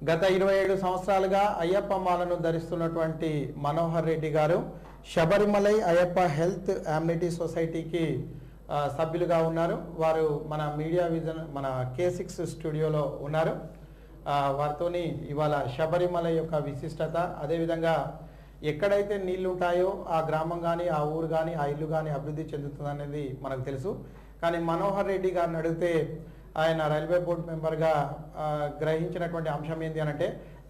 గత 27 సంవత్సరాలుగా అయ్యప్ప మాలను ధరిస్తున్నటువంటి మనోహర్ రెడ్డి గారు శబరిమలై అయ్యప్ప హెల్త్ అమ్యూనిటీ సొసైటీకి సభ్యులుగా ఉన్నారు. వారు మన మీడియా విజన్ మన K6 స్టూడియోలో ఉన్నారు. వారితోని ఇవాళ శబరిమలై యొక్క విశిష్టత, అదేవిధంగా ఎక్కడైతే నీళ్లు ఉంటాయో ఆ గ్రామం కానీ ఆ ఊరు కానీ ఆ ఇల్లు కానీ అభివృద్ధి చెందుతుంది అనేది మనకు తెలుసు. కానీ మనోహర్ రెడ్డి గారిని అడిగితే ఆయన రైల్వే బోర్డు మెంబర్గా గ్రహించినటువంటి అంశం ఏంటి అంటే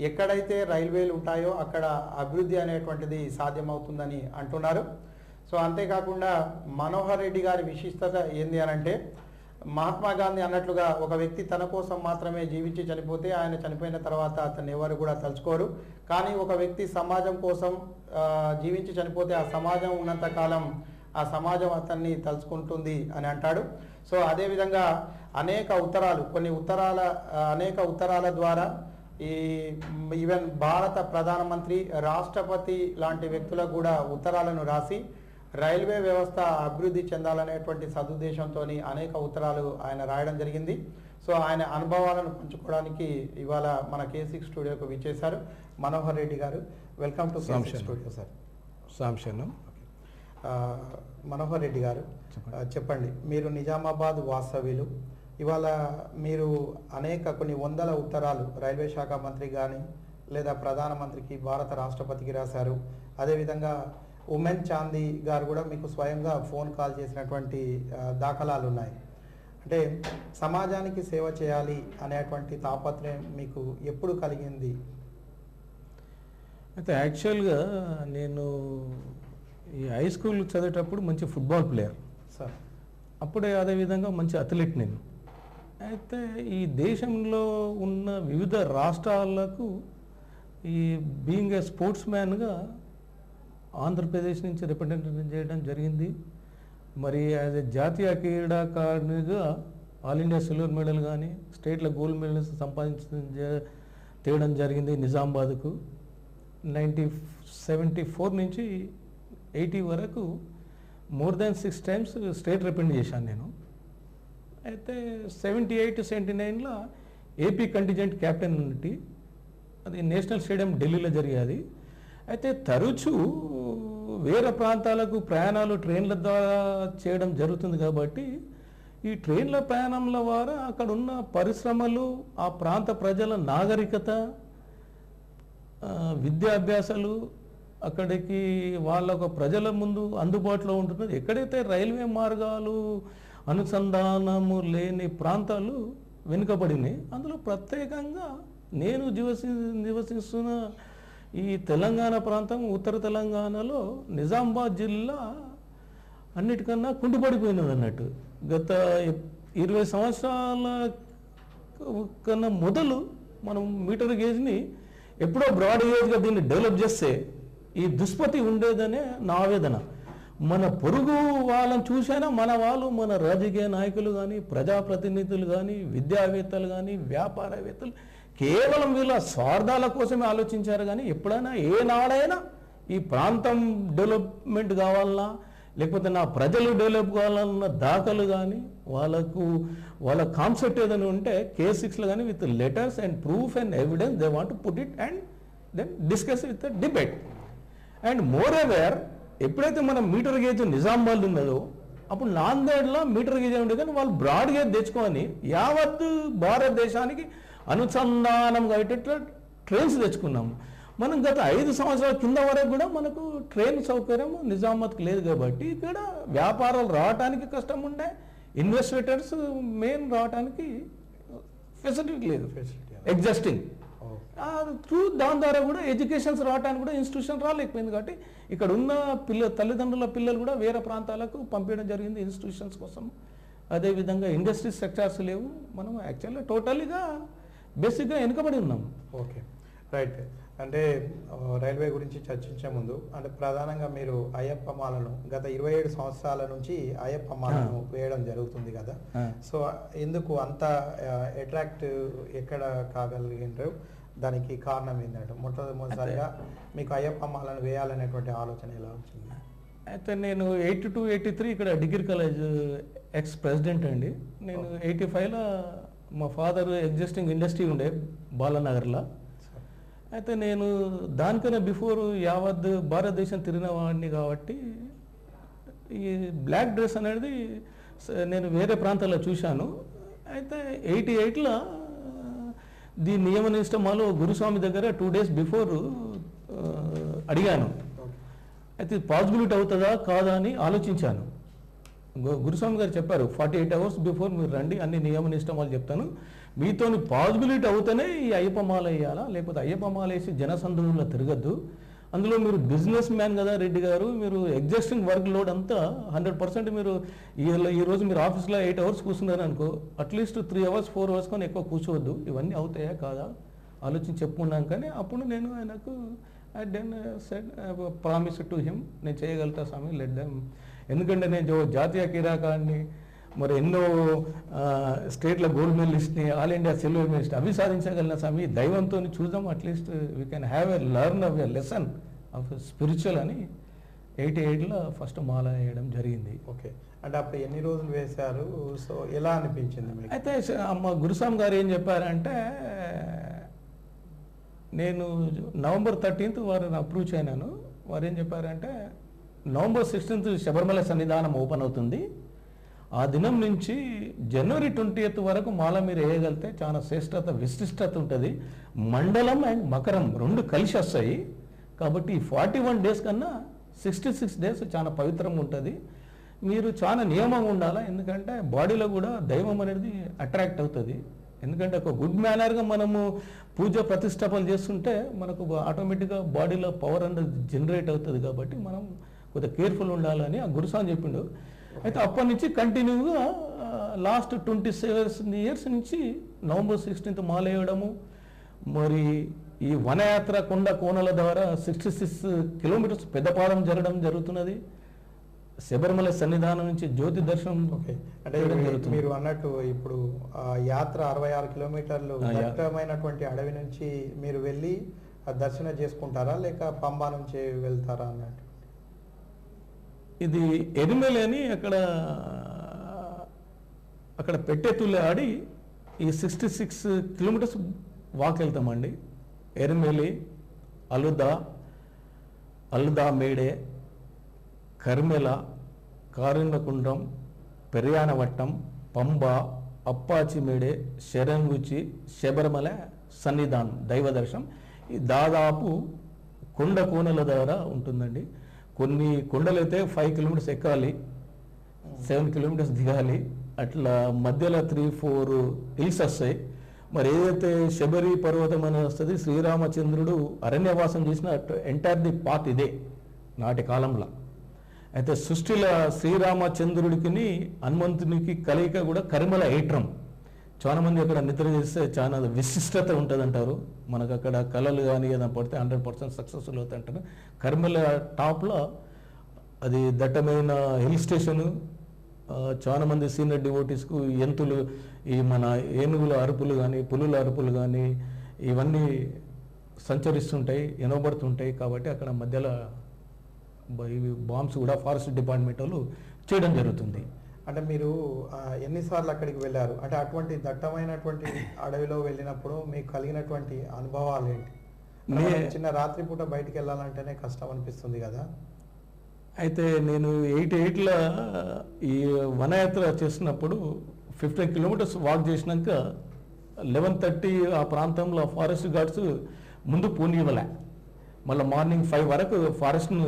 ఎక్కడైతే రైల్వేలు ఉంటాయో అక్కడ అభివృద్ధి అనేటువంటిది సాధ్యమవుతుందని అంటున్నారు. సో అంతేకాకుండా మనోహర్ రెడ్డి గారి విశిష్టత ఏంది అని అంటే మహాత్మా గాంధీ అన్నట్లుగా ఒక వ్యక్తి తన కోసం మాత్రమే జీవించి చనిపోతే ఆయన చనిపోయిన తర్వాత అతన్ని ఎవరు కూడా తలుచుకోరు. కానీ ఒక వ్యక్తి సమాజం కోసం జీవించి చనిపోతే ఆ సమాజం ఉన్నంత కాలం ఆ సమాజం అతన్ని తలుచుకుంటుంది అని అంటాడు. సో అదేవిధంగా అనేక ఉత్తరాల ద్వారా ఈవెన్ భారత ప్రధానమంత్రి, రాష్ట్రపతి లాంటి వ్యక్తులకు కూడా ఉత్తరాలను రాసి రైల్వే వ్యవస్థ అభివృద్ధి చెందాలనేటువంటి సదుద్దేశంతో అనేక ఉత్తరాలు ఆయన రాయడం జరిగింది. సో ఆయన అనుభవాలను పంచుకోవడానికి ఇవాళ మన K6 స్టూడియోకు విచ్చేశారు మనోహర్ రెడ్డి గారు. Welcome to K6 studio sir. సాంశనం. మనోహర్ రెడ్డి గారు చెప్పండి, మీరు నిజామాబాద్ వాస్తవ్యులు. ఇవాళ మీరు కొన్ని వందల ఉత్తరాలు రైల్వే శాఖ మంత్రి కానీ లేదా ప్రధానమంత్రికి, భారత రాష్ట్రపతికి రాశారు. అదేవిధంగా ఉమెన్ చాందీ గారు కూడా మీకు స్వయంగా ఫోన్ కాల్ చేసినటువంటి దాఖలాలు ఉన్నాయి. అంటే సమాజానికి సేవ చేయాలి అనేటువంటి తాపత్రయం మీకు ఎప్పుడు కలిగింది? అయితే యాక్చువల్గా నేను ఈ హై స్కూల్ చదివేటప్పుడు మంచి ఫుట్బాల్ ప్లేయర్ సార్. అప్పుడే అదేవిధంగా మంచి అథ్లెట్ నేను. అయితే ఈ దేశంలో ఉన్న వివిధ రాష్ట్రాలకు ఈ బీయింగ్ ఏ స్పోర్ట్స్ మ్యాన్గా ఆంధ్రప్రదేశ్ నుంచి రిప్రజెంటేషన్ చేయడం జరిగింది. మరి యాజ్ ఏ జాతీయ క్రీడాకారునిగా ఆల్ ఇండియా సిల్వర్ మెడల్ కానీ స్టేట్లో గోల్డ్ మెడల్స్ తేవడం జరిగింది నిజామాబాద్కు. 1974 నుంచి 80 వరకు more than 6 times state represent చేశాను నేను. అయితే 78-79లో ఏపీ కంటిజెంట్ క్యాప్టెన్ ఉన్నట్టు అది నేషనల్ స్టేడియం ఢిల్లీలో జరిగేది. అయితే తరచూ వేరే ప్రాంతాలకు ప్రయాణాలు ట్రైన్ల ద్వారా చేయడం జరుగుతుంది కాబట్టి ఈ ట్రైన్ల ప్రయాణంల ద్వారా అక్కడ ఉన్న పరిశ్రమలు, ఆ ప్రాంత ప్రజల నాగరికత, విద్యాభ్యాసాలు అక్కడికి వాళ్ళ ప్రజల ముందు అందుబాటులో ఉంటున్నది. ఎక్కడైతే రైల్వే మార్గాలు అనుసంధానము లేని ప్రాంతాలు వెనుకబడినాయి. అందులో ప్రత్యేకంగా నేను నివసిస్తున్న ఈ తెలంగాణ ప్రాంతం, ఉత్తర తెలంగాణలో నిజామాబాద్ జిల్లా అన్నిటికన్నా కుంటుపడిపోయినది అన్నట్టు. గత 20 సంవత్సరాల కన్నా మొదలు మనం మీటర్ గేజ్ని ఎప్పుడో బ్రాడ్ గేజ్గా దీన్ని డెవలప్ చేస్తే ఈ దుష్పతి ఉండేదనే నా ఆవేదన. మన పొరుగు వాళ్ళని చూసైనా మన వాళ్ళు, మన రాజకీయ నాయకులు కానీ, ప్రజాప్రతినిధులు కానీ, విద్యావేత్తలు కానీ, వ్యాపారవేత్తలు కేవలం వీళ్ళ స్వార్థాల కోసమే ఆలోచించారు. కానీ ఎప్పుడైనా ఏనాడైనా ఈ ప్రాంతం డెవలప్మెంట్ కావాలన్నా లేకపోతే నా ప్రజలు డెవలప్ కావాలన్న దాఖలు కానీ వాళ్ళ కాన్సెప్ట్ ఏదైనా ఉంటే K6లో కానీ with letters and proof and evidence they want to put it and then discuss with debate. And moreover ఎప్పుడైతే మనం మీటర్ గేజ్ నిజామాబాద్ ఉన్నదో అప్పుడు నాందేడ్లో మీటర్ గేజ్ ఉండే, కానీ వాళ్ళు బ్రాడ్ గేజ్ తెచ్చుకొని యావత్ భారతదేశానికి అనుసంధానం అయ్యేటట్లు ట్రైన్స్ తెచ్చుకున్నాము. మనం గత 5 సంవత్సరాల కింద వరకు కూడా మనకు ట్రైన్ సౌకర్యం నిజామాబాద్కి లేదు కాబట్టి ఇక్కడ వ్యాపారాలు రావడానికి కష్టం ఉండే, ఇన్వెస్టిగేటర్స్ మెయిన్ రావడానికి ఫెసిలిటీ లేదు ఎగ్జిస్టింగ్. దాని ద్వారా కూడా ఎడ్యుకేషన్స్ రావడానికి కూడా ఇన్స్టిట్యూషన్ రాలేకపోయింది. కాబట్టి ఇక్కడ ఉన్న తల్లిదండ్రుల పిల్లలు కూడా వేరే ప్రాంతాలకు పంపించడం జరిగింది ఇన్స్టిట్యూషన్స్ కోసం. అదేవిధంగా ఇండస్ట్రీ సెక్టార్స్ లేవు. మనం యాక్చువల్గా టోటల్గా బేసిక్గా వెనుకబడి ఉన్నాం. Okay, right. అంటే రైల్వే గురించి చర్చించే ముందు అంటే ప్రధానంగా మీరు అయ్యప్ప మాలను గత 27 సంవత్సరాల నుంచి అయ్యప్ప మాలను వేయడం జరుగుతుంది కదా. సో ఎందుకు అంత అట్రాక్టివ్ ఎక్కడ కాగలిగినారు? దానికి కారణం ఏంటంటే మొట్టమొదటిసారిగా మీకు అయ్యప్ప మాలను వేయాలనేటువంటి ఆలోచన ఎలా వచ్చింది? అయితే నేను 82-83 ఇక్కడ డిగ్రీ కాలేజ్ ఎక్స్ ప్రెసిడెంట్ అండి. నేను 85లో మా ఫాదర్ ఎగ్జిస్టింగ్ ఇండస్ట్రీ ఉండే బాలానగర్లో, అయితే నేను దానికన్నా బిఫోర్ యావత్ భారతదేశం తిరిగిన వాడిని కాబట్టి ఈ బ్లాక్ డ్రెస్ అనేది నేను వేరే ప్రాంతాల్లో చూశాను. అయితే 88లో ది నియమ నిష్టమాలు గురుస్వామి దగ్గర 2 days బిఫోర్ అడిగాను. అయితే పాసిబిలిటీ అవుతుందా కాదా అని ఆలోచించాను. గురుస్వామి గారు చెప్పారు 48 hours బిఫోర్ మీరు రండి, అన్ని నియమ నిష్టమాలు చెప్తాను, మీతో పాసిబిలిటీ అవుతేనే ఈ అయ్యప్ప మాల వేయాలా, లేకపోతే అయ్యప్ప మాల వేసి జనసందులో తిరగద్దు. అందులో మీరు బిజినెస్ మ్యాన్ కదా రెడ్డి గారు, మీరు ఎగ్జిస్టింగ్ వర్క్ లోడ్ అంతా 100% మీరు ఈరోజు మీరు ఆఫీస్లో 8 hours కూర్చున్నారు అనుకో, అట్లీస్ట్ 3 hours 4 hours కానీ ఎక్కువ కూర్చోవద్దు, ఇవన్నీ అవుతాయా కాదా ఆలోచించి చెప్పుకున్నాం. కానీ అప్పుడు నేను ఆయనకు I then said promise to him, నేను చేయగలుగుతా స్వామి, లెట్ దెమ్. ఎందుకంటే నేను జాతీయ క్రీడాకారుడిని, మరి ఎన్నో స్టేట్ల గోల్డ్ మెడలిస్ట్ని, ఆల్ ఇండియా సిల్వర్ మెడలిస్ట్, అవి సాధించగలిగిన స్వామి, దైవంతో చూద్దాం, at least we can have a learn of a lesson of spiritual అని 88లో ఫస్ట్ మాల వేయడం జరిగింది. ఓకే, అంటే అప్పుడు ఎన్ని రోజులు వేశారు? సో ఎలా అనిపించింది మీకు? అయితే అమ్మ గురుస్వామి గారు ఏం చెప్పారంటే, నేను November 13th వారిని అప్రోచ్ అయినాను. వారు ఏం చెప్పారంటే November 16th శబరిమల సన్నిధానం ఓపెన్ అవుతుంది, ఆ దినం నుంచి January 20th వరకు మాల మీరు వేయగలిగితే చాలా శ్రేష్టత విశిష్టత ఉంటుంది. మండలం అండ్ మకరం 2 కలిసి వస్తాయి కాబట్టి 41 days కన్నా 66 days చాలా పవిత్రంగా ఉంటుంది. మీరు చాలా నియమంగా ఉండాలా, ఎందుకంటే బాడీలో కూడా దైవం అనేది అట్రాక్ట్ అవుతుంది. ఎందుకంటే ఒక గుడ్ మేనర్గా మనము పూజ ప్రతిష్టాపనలు చేస్తుంటే మనకు ఆటోమేటిక్గా బాడీలో పవర్ అనేది జనరేట్ అవుతుంది. కాబట్టి మనం కొద్దిగా కేర్ఫుల్ ఉండాలని ఆ గురుస్వామి చెప్పిండు. అయితే అప్పటి నుంచి కంటిన్యూగా లాస్ట్ 27 years నుంచి November 16th మాల వేయడము, మరి ఈ వనయాత్ర కొండ కోనల ద్వారా 66 kilometers పెద్దపాదం జరగడం జరుగుతున్నది. శబరిమల సన్నిధానం నుంచి జ్యోతి దర్శనం. ఓకే, అంటే మీరు అన్నట్టు ఇప్పుడు యాత్ర 66 kilometers దట్టమైనటువంటి అడవి నుంచి మీరు వెళ్ళి దర్శనం చేసుకుంటారా, లేక పంబా నుంచి వెళ్తారా అన్నట్టు? ఇది ఎరిమెలి అని అక్కడ పెట్టెతుల్లి ఆడి ఈ 66 kilometers వాక్ వెళ్తామండి. ఎరిమెలి, అలుదా మేడే, కర్మెల, కారుణ్యకుండం, పెరియానవట్టం, పంబ, అప్పాచిమేడే, శరంగుచి, శబరిమల సన్నిధానం దైవ దర్శనం. ఈ దాదాపు కొండ కోనల ద్వారా ఉంటుందండి. కొన్ని కొండలైతే 5 kilometers ఎక్కాలి, 7 kilometers దిగాలి, అట్లా మధ్యలో 3-4 హిల్స్ వస్తాయి. మరి ఏదైతే శబరి పర్వతం అని వస్తుంది, శ్రీరామచంద్రుడు అరణ్యవాసం చేసిన ఎంటైర్ ది పాత్ ఇదే నాటి కాలంలో. అయితే సృష్టిలో శ్రీరామచంద్రుడికి హనుమంతునికి కలయిక కూడా కరిమల ఏట్రం. చాలా మంది అక్కడ నిద్ర చేస్తే చాలా విశిష్టత ఉంటుంది అంటారు. మనకు అక్కడ కళలు కానీ ఏదైనా పడితే 100% సక్సెస్ఫుల్ అవుతాయి అంటారు. కరిమల టాప్లో అది దట్టమైన హిల్ స్టేషను. చాలా మంది సీనియర్ డివోటీస్కు ఎంతులు, ఈ మన ఏనుగుల అరుపులు కానీ పులుల అరుపులు కానీ ఇవన్నీ సంచరిస్తుంటాయి, వినబడుతుంటాయి. కాబట్టి అక్కడ మధ్యలో బాంబ్స్ కూడా ఫారెస్ట్ డిపార్ట్మెంట్ వాళ్ళు చేయడం జరుగుతుంది. అంటే మీరు ఎన్నిసార్లు అక్కడికి వెళ్ళారు? అంటే అటువంటి దట్టమైనటువంటి అడవిలో వెళ్ళినప్పుడు మీకు కలిగినటువంటి అనుభవాలు ఏంటి? చిన్న రాత్రిపూట బయటికి వెళ్ళాలంటేనే కష్టం అనిపిస్తుంది కదా. అయితే నేను 88లో ఈ వనయాత్ర చేసినప్పుడు 15 kilometers వాక్ చేసినాక 11:30 ఆ ప్రాంతంలో ఫారెస్ట్ గార్డ్స్ ముందు పోనీవ్వలే. మళ్ళీ మార్నింగ్ 5 వరకు ఫారెస్ట్ను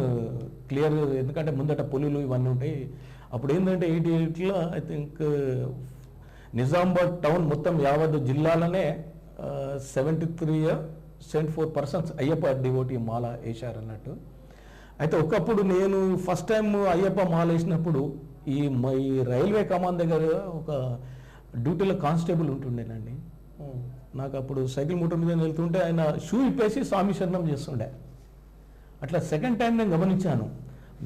క్లియర్, ఎందుకంటే ముందట పులులు ఇవన్నీ ఉంటాయి. అప్పుడు ఏంటంటే 88లో ఐ థింక్ నిజామాబాద్ టౌన్ మొత్తం యావత్ జిల్లాలోనే 73-74% అయ్యప్ప డివోటీ మాల వేశారన్నట్టు. అయితే ఒకప్పుడు నేను ఫస్ట్ టైం అయ్యప్ప మాల వేసినప్పుడు ఈ రైల్వే కమాండ్ దగ్గర ఒక డ్యూటీలో కానిస్టేబుల్ ఉంటుండేనండి. నాకు అప్పుడు సైకిల్ మోటార్ మీద వెళ్తుంటే ఆయన షూ ఇప్పేసి స్వామి శరణం చేస్తుండే. అట్లా సెకండ్ టైం నేను గమనించాను,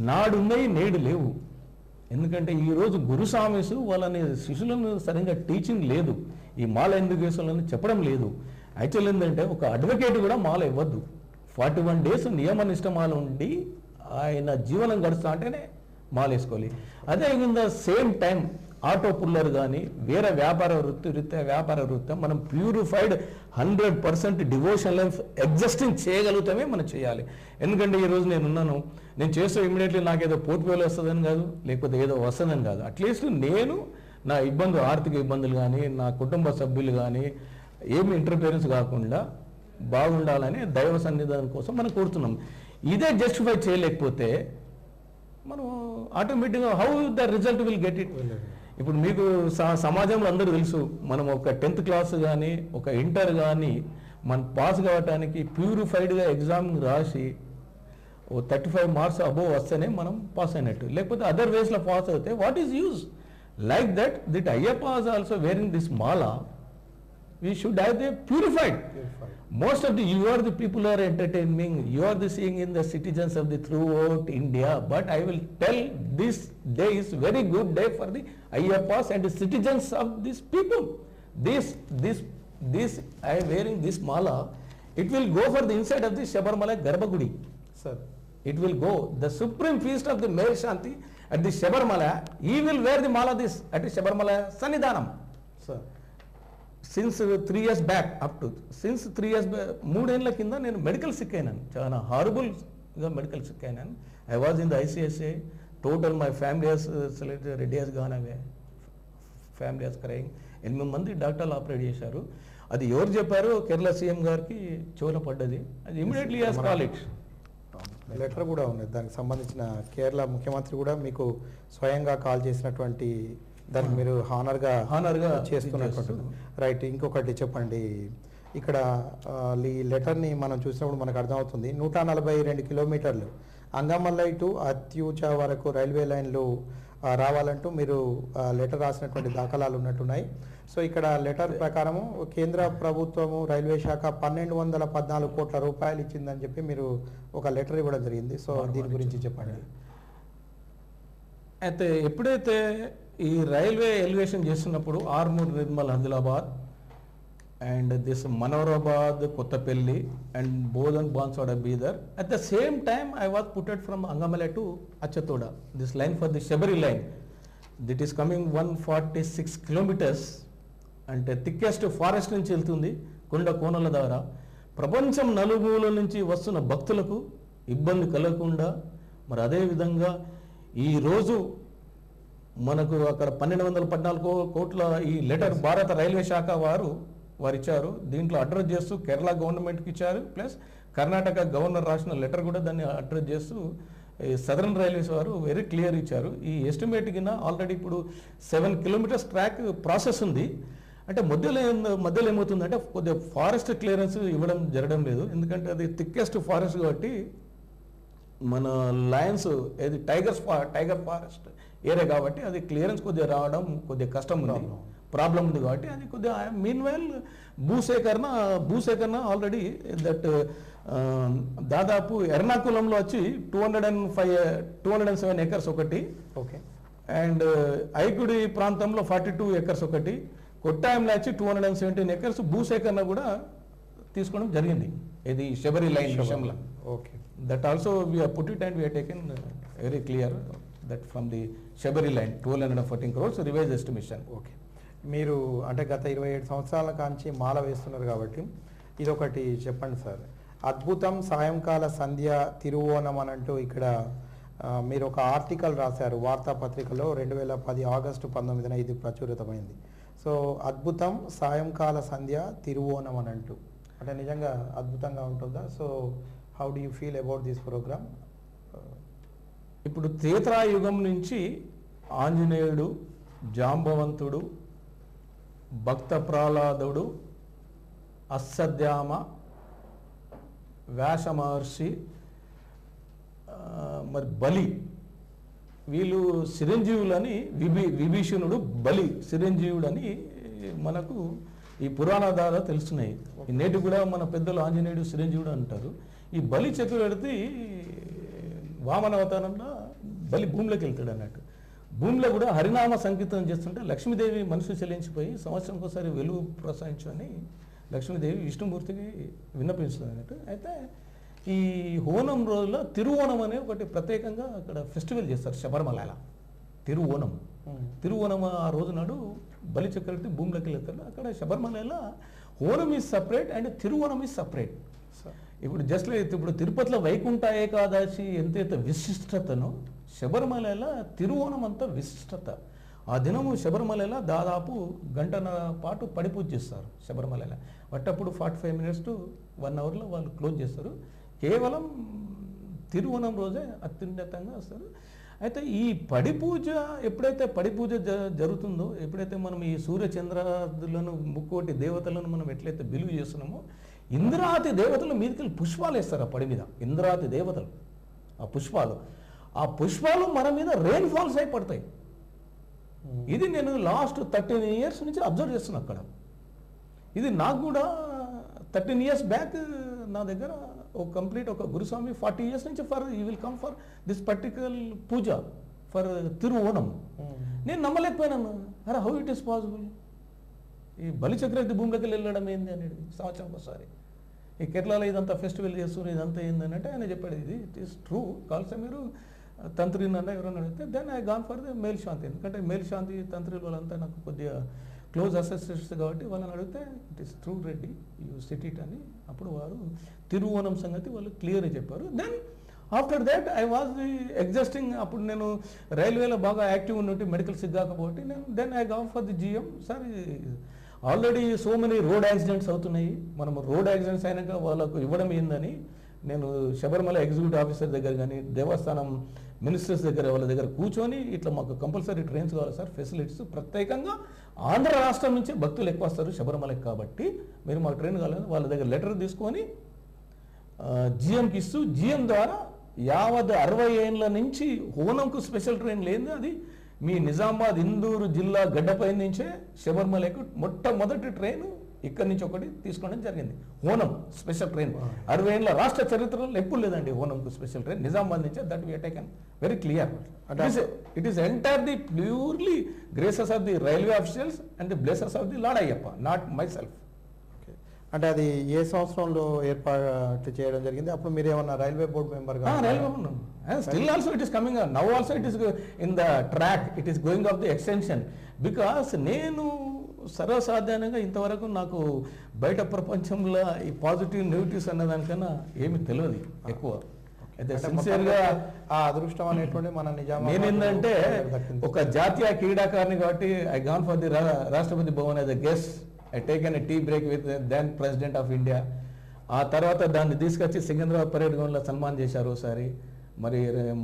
నాడున్నాయి నేడు లేవు. ఎందుకంటే ఈరోజు గురుస్వామిస్ వాళ్ళని శిష్యులను సరిగ్గా టీచింగ్ లేదు, ఈ మాల ఎందుకు వేసుకోవాలని చెప్పడం లేదు. యాక్చువల్ ఏంటంటే ఒక అడ్వకేట్ కూడా మాల ఇవ్వద్దు. 41 days నియమ నిష్టమాల ఉండి ఆయన జీవనం గడుస్తా అంటేనే మాల వేసుకోవాలి. అదేవిధంగా సేమ్ టైం ఆటో పుల్లర్ కానీ వేరే వ్యాపార వృత్తి మనం ప్యూరిఫైడ్ 100% డివోషన్ లైఫ్ ఎగ్జిస్టింగ్ చేయగలుగుతామే మనం చేయాలి. ఎందుకంటే ఈరోజు నేను చేస్తే ఇమీడియట్లీ నాకు ఏదో పోర్ట్ఫోలియో వస్తుందని కాదు, లేకపోతే ఏదో వస్తుందని కాదు. అట్లీస్ట్ నేను నా ఆర్థిక ఇబ్బందులు కానీ నా కుటుంబ సభ్యులు కానీ ఏమి ఇంటర్ఫిరెన్స్ కాకుండా బాగుండాలని దైవ సన్నిధానం కోసం మనం కోరుతున్నాం. ఇదే జస్టిఫై చేయలేకపోతే మనం ఆటోమేటిక్గా how the result will get it. ఇప్పుడు మీకు సమాజంలో అందరూ తెలుసు, మనం ఒక 10th క్లాస్ కానీ ఒక ఇంటర్ కానీ మనం పాస్ కావడానికి ప్యూరిఫైడ్గా ఎగ్జామ్ రాసి 35 మార్క్స్ అబోవ్ వస్తేనే మనం పాస్ అయినట్టు. లేకపోతే అదర్ వేస్లో పాస్ అవుతే what is use? Like that Ayyappa is also wearing this mala. We should have the purified. Most of you are the people who are entertaining, you are the seeing in the citizens of the throughout India, but I will tell this day is very good day for the Ayyappas and the citizens of these people. This I am wearing this mala, it will go for the inside of the Shabarimala Garbhagudi. Sir, it will go, the supreme feast of the Mer Shanti at the Shabarimala, he will wear the mala this at the Shabarimala Sannidhanam. Sir, since 3 years back since 3 years back 3 ఏళ్ళ కింద నేను medical sick అయినాను, చాలా హారబుల్గా medical sick అయినాను. I was in the ICSA, total my family has selected, Reddy has gone away, family has crying. 8 మంది డాక్టర్లు operate చేశారు. అది ఎవరు చెప్పారు? కేరళ సీఎం గారికి చెవుల పడ్డది. అది immediately has call it. Letter కూడా ఉంది దానికి సంబంధించిన. కేరళ ముఖ్యమంత్రి కూడా మీకు స్వయంగా కాల్ చేసినటువంటి దానికి మీరు హానర్గా చేస్తున్నటువంటి. రైట్, ఇంకొకటి చెప్పండి. ఇక్కడ ఈ లెటర్ని మనం చూసినప్పుడు మనకు అర్థమవుతుంది 142 కిలోమీటర్లు అంగమల్లై టు అత్యూచ వరకు రైల్వే లైన్లు రావాలంటూ మీరు లెటర్ రాసినటువంటి దాఖలాలు ఉన్నట్టున్నాయి. సో ఇక్కడ లెటర్ ప్రకారము కేంద్ర ప్రభుత్వము రైల్వే శాఖ 1214 కోట్ల రూపాయలు ఇచ్చిందని చెప్పి మీరు ఒక లెటర్ ఇవ్వడం జరిగింది. సో దీని గురించి చెప్పండి. అయితే ఎప్పుడైతే ఈ రైల్వే ఎలివేషన్ చేస్తున్నప్పుడు Armoor, Nirmal, Adilabad and this Manoharabad, Kothapalli and Bodhan, Banswada, Bidar. At the same time I was putted from Angamaly to అచ్చతోడ. This line for the Sabari line that is coming 146 kilometres. అంటే థిక్కెస్ట్ ఫారెస్ట్ నుంచి వెళ్తుంది, కొండ కోనల ద్వారా. ప్రపంచం నలుమూల నుంచి వస్తున్న భక్తులకు ఇబ్బంది కలగకుండా, మరి అదేవిధంగా ఈరోజు మనకు అక్కడ 1214 కోట్ల ఈ లెటర్ భారత రైల్వే శాఖ వారు ఇచ్చారు. దీంట్లో అడ్రస్ చేస్తూ కేరళ గవర్నమెంట్కి ఇచ్చారు, ప్లస్ కర్ణాటక గవర్నర్ రాసిన లెటర్ కూడా దాన్ని అడ్రస్ చేస్తూ సదరన్ రైల్వేస్ వారు వెరీ క్లియర్ ఇచ్చారు. ఈ ఎస్టిమేట్ కింద ఆల్రెడీ ఇప్పుడు 7 కిలోమీటర్స్ ట్రాక్ ప్రాసెస్ ఉంది. అంటే మధ్యలో ఏమవుతుందంటే కొద్దిగా ఫారెస్ట్ క్లియరెన్స్ ఇవ్వడం జరగడం లేదు. ఎందుకంటే అది థిక్కెస్ట్ ఫారెస్ట్ కాబట్టి మన లయన్స్ ఏది టైగర్ ఫారెస్ట్ ఏరియా కాబట్టి అది క్లియరెన్స్ కొద్దిగా రావడం కొద్దిగా కష్టం ఉంది, ప్రాబ్లం ఉంది. కాబట్టి అది కొద్దిగా మీన్ వైల్ భూసేకరణ ఆల్రెడీ దట్ దాదాపు ఎర్నాకులంలో వచ్చి 207 ఎకర్స్ ఒకటి, ఓకే, అండ్ ఐకుడి ప్రాంతంలో 42 ఎకర్స్ ఒకటి, కొట్టాయంలో వచ్చి 217 ఎకర్స్ భూసేకరణ కూడా తీసుకోవడం జరిగింది ఇది శబరి లైన్ విషయంలో. Okay, that also we have put it and we have taken very clear that from the Shabari line 1214 crores revised estimation. Okay, మీరు అంటే గత 27 సంవత్సరాల కాంచి మాల వేస్తున్నారు కాబట్టి ఇదొకటి చెప్పండి సార్. అద్భుతం సాయంకాల సంధ్య తిరువోణం అని అంటూ ఇక్కడ మీరు ఒక ఆర్టికల్ రాశారు వార్తాపత్రికలో 2010 ఆగస్టు 19న ఇది ప్రచురితమైంది. సో అద్భుతం సాయంకాల సంధ్య తిరువోణం అని అంటూ అంటే నిజంగా అద్భుతంగా ఉంటుందా? So how do you feel about this programme? ఇప్పుడు త్రేతాయుగం నుంచి ఆంజనేయుడు, జాంబవంతుడు, భక్త ప్రహ్లాదుడు, అశ్వత్థామ, వ్యాస మహర్షి, మరి బలి, వీళ్ళు చిరంజీవులని విభీషణుడు, బలి చిరంజీవుడని మనకు ఈ పురాణ ద్వారా తెలుస్తున్నాయి. నేటి కూడా మన పెద్దలు ఆంజనేయుడు చిరంజీవుడు అంటారు. ఈ బలి చక్రవర్తి వామన అవతారంలో బలి భూమిలోకి వెళ్తాడు అన్నట్టు. భూమిలో కూడా హరినామ సంకీర్తనం చేస్తుంటే లక్ష్మీదేవి మనసు చెల్లించిపోయి సంవత్సరంకి ఒకసారి వెలుగు ప్రసాదించని లక్ష్మీదేవి విష్ణుమూర్తికి విన్నపించుతుంది అన్నట్టు. అయితే ఈ ఓనం రోజుల్లో తిరువోణం అనే ఒకటి ప్రత్యేకంగా అక్కడ ఫెస్టివల్ చేస్తారు శబరిమలలో. తిరువోణం తిరువోణం ఆ రోజు నాడు బలి చక్రవర్తి భూమిలోకి వెళ్తాడు. అక్కడ శబరిమలలో Onam is separate and Thiruvonam is separate. ఇప్పుడు జస్ట్ ఇప్పుడు తిరుపతిలో వైకుంఠ ఏకాదశి ఎంతైతే విశిష్టతనో శబరిమలలో తిరువోణం అంత విశిష్టత. ఆ దినము శబరిమలలో దాదాపు గంటన పాటు పడి పూజ చేస్తారు శబరిమలలో. అట్టప్పుడు 45 minutes to 1 hourలో వాళ్ళు క్లోజ్ చేస్తారు. కేవలం తిరువోణం రోజే అత్యున్నతంగా వస్తారు. అయితే ఈ పడి పూజ ఎప్పుడైతే పడి పూజ జరుగుతుందో, ఎప్పుడైతే మనం ఈ సూర్యచంద్రాదులను ముక్కోటి దేవతలను మనం ఎట్లయితే బిలువ చేస్తున్నామో, ఇంద్రాతి దేవతలు మీదకి పుష్పాలు వేస్తారు ఆ పడి మీద. ఇంద్రాతి దేవతలు ఆ పుష్పాలు మన మీద రెయిన్ ఫాల్స్ అయి పడతాయి. ఇది నేను లాస్ట్ 13 years నుంచి అబ్జర్వ్ చేస్తున్నా అక్కడ. ఇది నాకు కూడా 13 years బ్యాక్ నా దగ్గర ఒక కంప్లీట్ ఒక గురుస్వామి 40 years నుంచి you will come for this particular puja for Thiruvonam. నేను నమ్మలేకపోయినాను. అరే హౌ ఇట్ ఈస్ పాసిబుల్, ఈ బలి చక్రవర్తి భూమిలోకి వెళ్ళడం ఏంది అనేది సంవత్సరం ఒకసారి. ఈ కేరళలో ఇదంతా ఫెస్టివల్ చేస్తున్నారు, ఇదంతా ఏందని అంటే ఆయన చెప్పాడు ఇది ఇట్ ఈస్ ట్రూ. కాల్సే మీరు తంత్రినన్నా ఎవరైనా అడిగితే then I gone for the Mel Santhi. ఎందుకంటే మేల్ శాంతి తంత్రులు వాళ్ళంతా నాకు కొద్దిగా క్లోజ్ అసోసియేట్స్ కాబట్టి వాళ్ళని అడిగితే it is true Reddy you sit it అని అప్పుడు వారు తిరువోణం సంగతి వాళ్ళు క్లియర్గా చెప్పారు. Then after that I was existing. అప్పుడు నేను రైల్వేలో బాగా యాక్టివ్ ఉన్నట్టు మెడికల్ సిగ్గాకపోతే నేను then I gone for the GM. Sir already so many road accidents అవుతున్నాయి, మనం రోడ్ యాక్సిడెంట్స్ అయినాక వాళ్ళకు ఇవ్వడం ఏందని నేను శబరిమల ఎగ్జిక్యూటివ్ ఆఫీసర్ దగ్గర కానీ దేవస్థానం మినిస్టర్స్ దగ్గర వాళ్ళ దగ్గర కూర్చొని ఇట్లా మాకు కంపల్సరీ ట్రైన్స్ కావాలి సార్, ఫెసిలిటీస్ ప్రత్యేకంగా ఆంధ్ర రాష్ట్రం నుంచి భక్తులు ఎక్కువ వస్తారు శబరిమలకి కాబట్టి మీరు మాకు ట్రైన్ కావాలని వాళ్ళ దగ్గర లెటర్ తీసుకొని జిఎంకి ఇస్తూ జిఎం ద్వారా 60 ఏళ్ళ నుంచి ఓనంకు స్పెషల్ ట్రైన్ లేదు. అది మీ నిజామాబాద్ ఇందూరు జిల్లా గడ్డపై నుంచే శబరిమలకు మొట్టమొదటి ట్రైన్ ఇక్కడి నుంచి ఒకటి తీసుకోవడం జరిగింది. ఓనం స్పెషల్ ట్రైన్ 60 ఏళ్ళ రాష్ట్ర చరిత్రలో ఎప్పుడు లేదండి ఓనంకు స్పెషల్ ట్రైన్ నిజామాబాద్ నుంచే. That we taken very clear. It is entire the purely graces of the railway officials and the blesses of the lord Ayyappa, not my self. అంటే అది ఏ సంవత్సరంలో ఏర్పాటు చేయడం జరిగింది? అప్పుడు మీరు ఏమన్నా రైల్వే బోర్డు మెంబర్ గా? Railway still also it is coming now also it is in the track, it is going of the extension. Because నేను సర్వసాధారణంగా ఇంతవరకు నాకు బయట ప్రపంచంలో ఈ పాజిటివ్ నెగిటివ్స్ అన్నదానికన్నా ఏమి తెలియదు ఎక్కువ. అయితే సిన్సియర్గా ఆ అదృష్టం అనేటువంటి మన నిజామాబాద్ నేనేందంటే ఒక జాతీయ క్రీడాకారిని కాబట్టి I gone for the Rashtrapati Bhavan as a guest. I taken a tea break with then president of India. ఆ తర్వాత దాన్ని తీసుకొచ్చి సికింద్రాబాద్ పరేడ్ గ్రౌండ్లో సన్మానం చేశారు ఒకసారి. మరి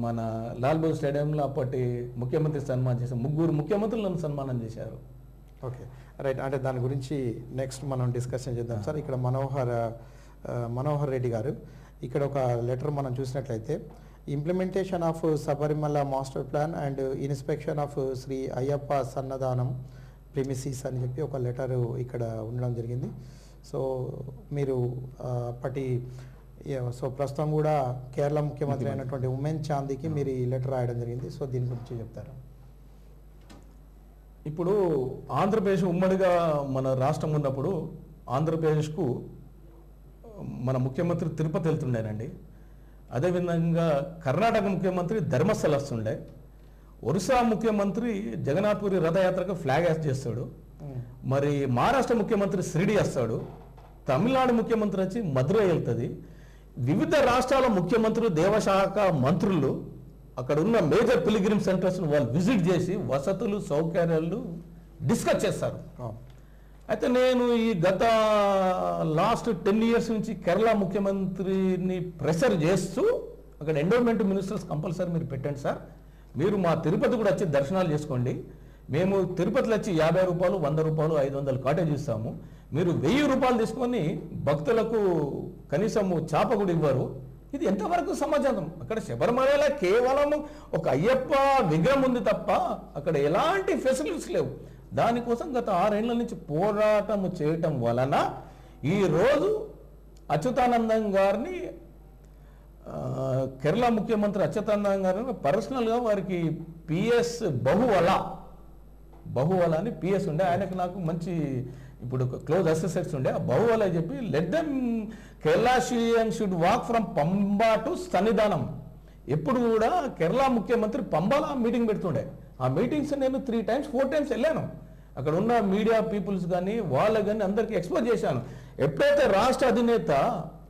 మన లాల్ బహదూర్ స్టేడియంలో అప్పటి ముఖ్యమంత్రి సన్మానం చేశారు. 3 ముఖ్యమంత్రులను సన్మానం చేశారు. Okay right. అంటే దాని గురించి నెక్స్ట్ మనం డిస్కషన్ చేద్దాం సార్. ఇక్కడ మనోహర్ రెడ్డి గారు ఇక్కడ ఒక లెటర్ మనం చూసినట్లయితే implementation of Sabarimala master plan and inspection of Shri Ayyappa Sannidhanam premises అని చెప్పి ఒక లెటర్ ఇక్కడ ఉండడం జరిగింది. సో మీరు ప్రస్తుతం కూడా కేరళ ముఖ్యమంత్రి అయినటువంటి ఉమెన్ చాందీకి మీరు ఈ లెటర్ రాయడం జరిగింది. సో దీని గురించి చెప్తారా? ఇప్పుడు ఆంధ్రప్రదేశ్ ఉమ్మడిగా మన రాష్ట్రం ఉన్నప్పుడు ఆంధ్రప్రదేశ్కు మన ముఖ్యమంత్రి తిరుపతి వెళ్తుండేనండి. అదేవిధంగా కర్ణాటక ముఖ్యమంత్రి ధర్మస్థల వస్తుండే. ఒరిస్సా ముఖ్యమంత్రి జగన్నాథ్పురి రథయాత్రకు ఫ్లాగ్ హాస్ట్ చేస్తాడు. మరి మహారాష్ట్ర ముఖ్యమంత్రి షిరిడి వస్తాడు. తమిళనాడు ముఖ్యమంత్రి వచ్చి మధురై వెళ్తుంది. వివిధ రాష్ట్రాల ముఖ్యమంత్రులు దేవశాఖ మంత్రులు అక్కడ ఉన్న మేజర్ పిలిగ్రిమ్ సెంటర్స్ను వాళ్ళు విజిట్ చేసి వసతులు సౌకర్యాలు డిస్కస్ చేస్తారు. అయితే నేను ఈ గత లాస్ట్ 10 years నుంచి కేరళ ముఖ్యమంత్రిని ప్రెషర్ చేస్తూ అక్కడ ఎండోమెంట్ మినిస్టర్స్ కంపల్సరీ మీరు పెట్టండి సార్, మీరు మా తిరుపతి కూడా వచ్చి దర్శనాలు చేసుకోండి, మేము తిరుపతిలో వచ్చి 50 రూపాయలు 100 రూపాయలు 500 కాటేజ్ ఇస్తాము, మీరు 1000 రూపాయలు తీసుకొని భక్తులకు కనీసము చాప కూడా ఇవ్వరు. ఇది ఎంతవరకు సమాజం? అక్కడ శబరిమలలో కేవలం ఒక అయ్యప్ప విగ్రహం ఉంది తప్ప అక్కడ ఎలాంటి ఫెసిలిటీస్ లేవు. దానికోసం గత 6 ఏళ్ల నుంచి పోరాటం చేయటం వలన ఈరోజు అచ్యుతానందన్ గారిని కేరళ ముఖ్యమంత్రి అచ్యుతానందన్ గారిని పర్సనల్గా వారికి పిఎస్ బహువల అని పిఎస్ ఉండే, ఆయనకు నాకు మంచి ఇప్పుడు క్లోజ్ అసోసియేట్స్ ఉండే. ఆ బహువల చెప్పి let them Kerala should walk from Pamba to సన్నిధానం. ఎప్పుడు కూడా కేరళ ముఖ్యమంత్రి పంబాల మీటింగ్ పెడుతుండే. ఆ మీటింగ్స్ నేను 3 times 4 times వెళ్ళాను. అక్కడ ఉన్న మీడియా పీపుల్స్ కానీ వాళ్ళకి కానీ అందరికీ ఎక్స్పోజ్ చేశాను. ఎప్పుడైతే రాష్ట్ర అధినేత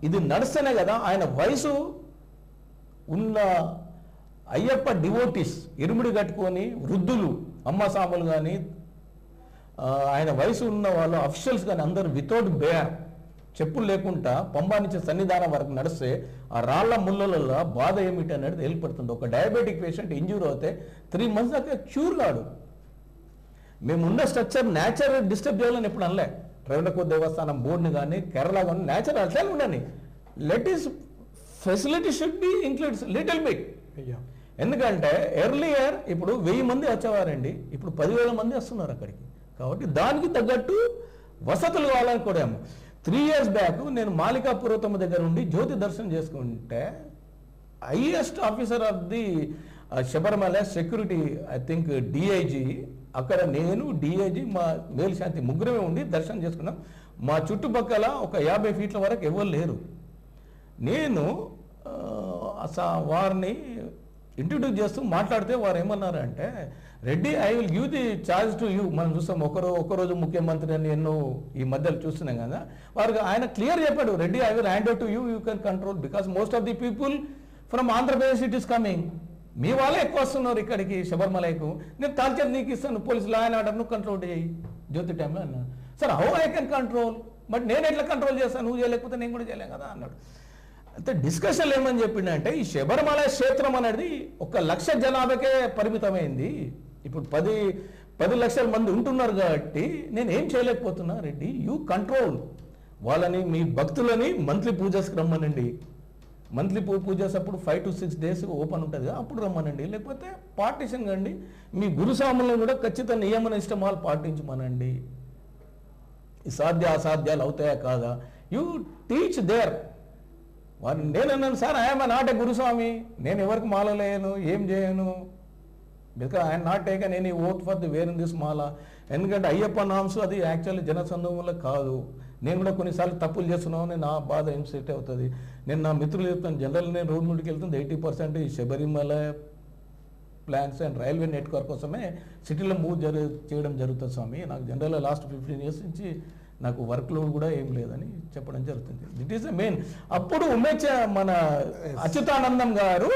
ఇది నడుస్తేనే కదా ఆయన వయసు ఉన్న అయ్యప్ప డివోటీస్ ఇరుముడి కట్టుకొని వృద్ధులు అమ్మసాములు కానీ ఆయన వయసు ఉన్న వాళ్ళు అఫీషియల్స్ కానీ అందరూ వితౌట్ బేర్ చెప్పులు లేకుండా పంబా నుంచి సన్నిధానం వరకు నడిస్తే ఆ రాళ్ల ముళ్ళలలో బాధ ఏమిటి అనేది ఏర్పడుతుంది. ఒక డయాబెటిక్ పేషెంట్ ఇంజ్యూర్ అవుతే 3 months దాకా క్యూర్ కాడు. మేమున్న స్ట్రక్చర్ నేచర్ డిస్టర్బ్ చేయాలని ఎప్పుడు అనలే. రేవణకోట దేవస్థానం బోర్డుని కానీ కేరళ కానీ నేచర్ అట్లనే ఉండని. Let is facility should be include little bit. ఎందుకంటే ఎర్లియర్ ఇప్పుడు 1000 మంది వచ్చేవారండి, ఇప్పుడు 10,000 మంది వస్తున్నారు అక్కడికి. కాబట్టి దానికి తగ్గట్టు వసతులు కావాలనుకోవడము. 3 years బ్యాక్ నేను మాలికా పురోత్తమ దగ్గర ఉండి జ్యోతి దర్శనం చేసుకుంటే highest officer of the Sabarimala security I think DIG, అక్కడ నేను డిఐజీ మా మేల్శాంతి ముగ్గురమే ఉండి దర్శనం చేసుకున్నాం. మా చుట్టుపక్కల ఒక 50 feet వరకు ఎవరు లేరు. నేను వారిని ఇంట్రడ్యూస్ చేస్తూ మాట్లాడితే వారు ఏమన్నారంటే, Reddy I will give the charge to you. మనం చూస్తాం ఒకరోజు ముఖ్యమంత్రి అని ఎన్నో ఈ మధ్యలో చూస్తున్నాం కదా. వారికి ఆయన క్లియర్ చెప్పాడు, Reddy I will hand over to you, you can control because most of the people from Andhra Pradesh it is coming. మీ వాళ్ళే ఎక్కువ వస్తున్నారు ఇక్కడికి శబరిమలకు. నేను తాల్చేది నీకు ఇస్తాను, పోలీసు లా అండ్ ఆర్డర్ నువ్వు కంట్రోల్ చేయి జ్యోతి టైంలో అన్నాడు. Sir how I can control, but నేను ఎట్లా కంట్రోల్ చేస్తాను, నువ్వు చేయలేకపోతే నేను కూడా చేయలేం కదా అన్నాడు. అయితే డిస్కషన్ ఏమని చెప్పిండంటే, ఈ శబరిమల క్షేత్రం అనేది 1 లక్ష జనాభాకే పరిమితమైంది. ఇప్పుడు 10 లక్షల మంది ఉంటున్నారు కాబట్టి నేను ఏం చేయలేకపోతున్నా. రెడ్డి యూ కంట్రోల్ వాళ్ళని, మీ భక్తులని మంత్లీ పూజస్కి రమ్మనండి. మంత్లీ పూజస్ అప్పుడు 5 to 6 days ఓపెన్ ఉంటుంది కదా, అప్పుడు రమ్మనండి. లేకపోతే పార్టీషన్ కండి, మీ గురుస్వాములను కూడా ఖచ్చితంగా నియమ నిష్టమాలు పాటించమనండి. ఈ సాధ్య అసాధ్యాలు అవుతాయా కాదా, యూ టీచ్ దేర్. నేనన్నాను, sir I'm not a Guruswamy, నేను ఎవరికి మాలలేను, ఏం చేయను, because I'm not taken any oath for the wear in this mala. ఎందుకంటే అయ్యప్ప నామ్స్ అది యాక్చువల్లీ జనసందోహంలో కాదు. నేను కూడా కొన్నిసార్లు తప్పులు చేస్తున్నాను, నా బాధ ఏం సెట్ అవుతుంది. నేను నా మిత్రులు చెప్తాను, జనరల్ నేను రోడ్ మీదకి వెళ్తుంది 80% ఈ Sabarimala plans and railway network కోసమే సిటీలో మూవ్ చేయడం జరుగుతుంది స్వామి. నాకు జనరల్గా లాస్ట్ 15 years నుంచి నాకు వర్క్ లోడ్ కూడా ఏం లేదని చెప్పడం జరుగుతుంది. దిట్ ఈస్ ద మెయిన్. అప్పుడు మన అచ్యుతానందం గారు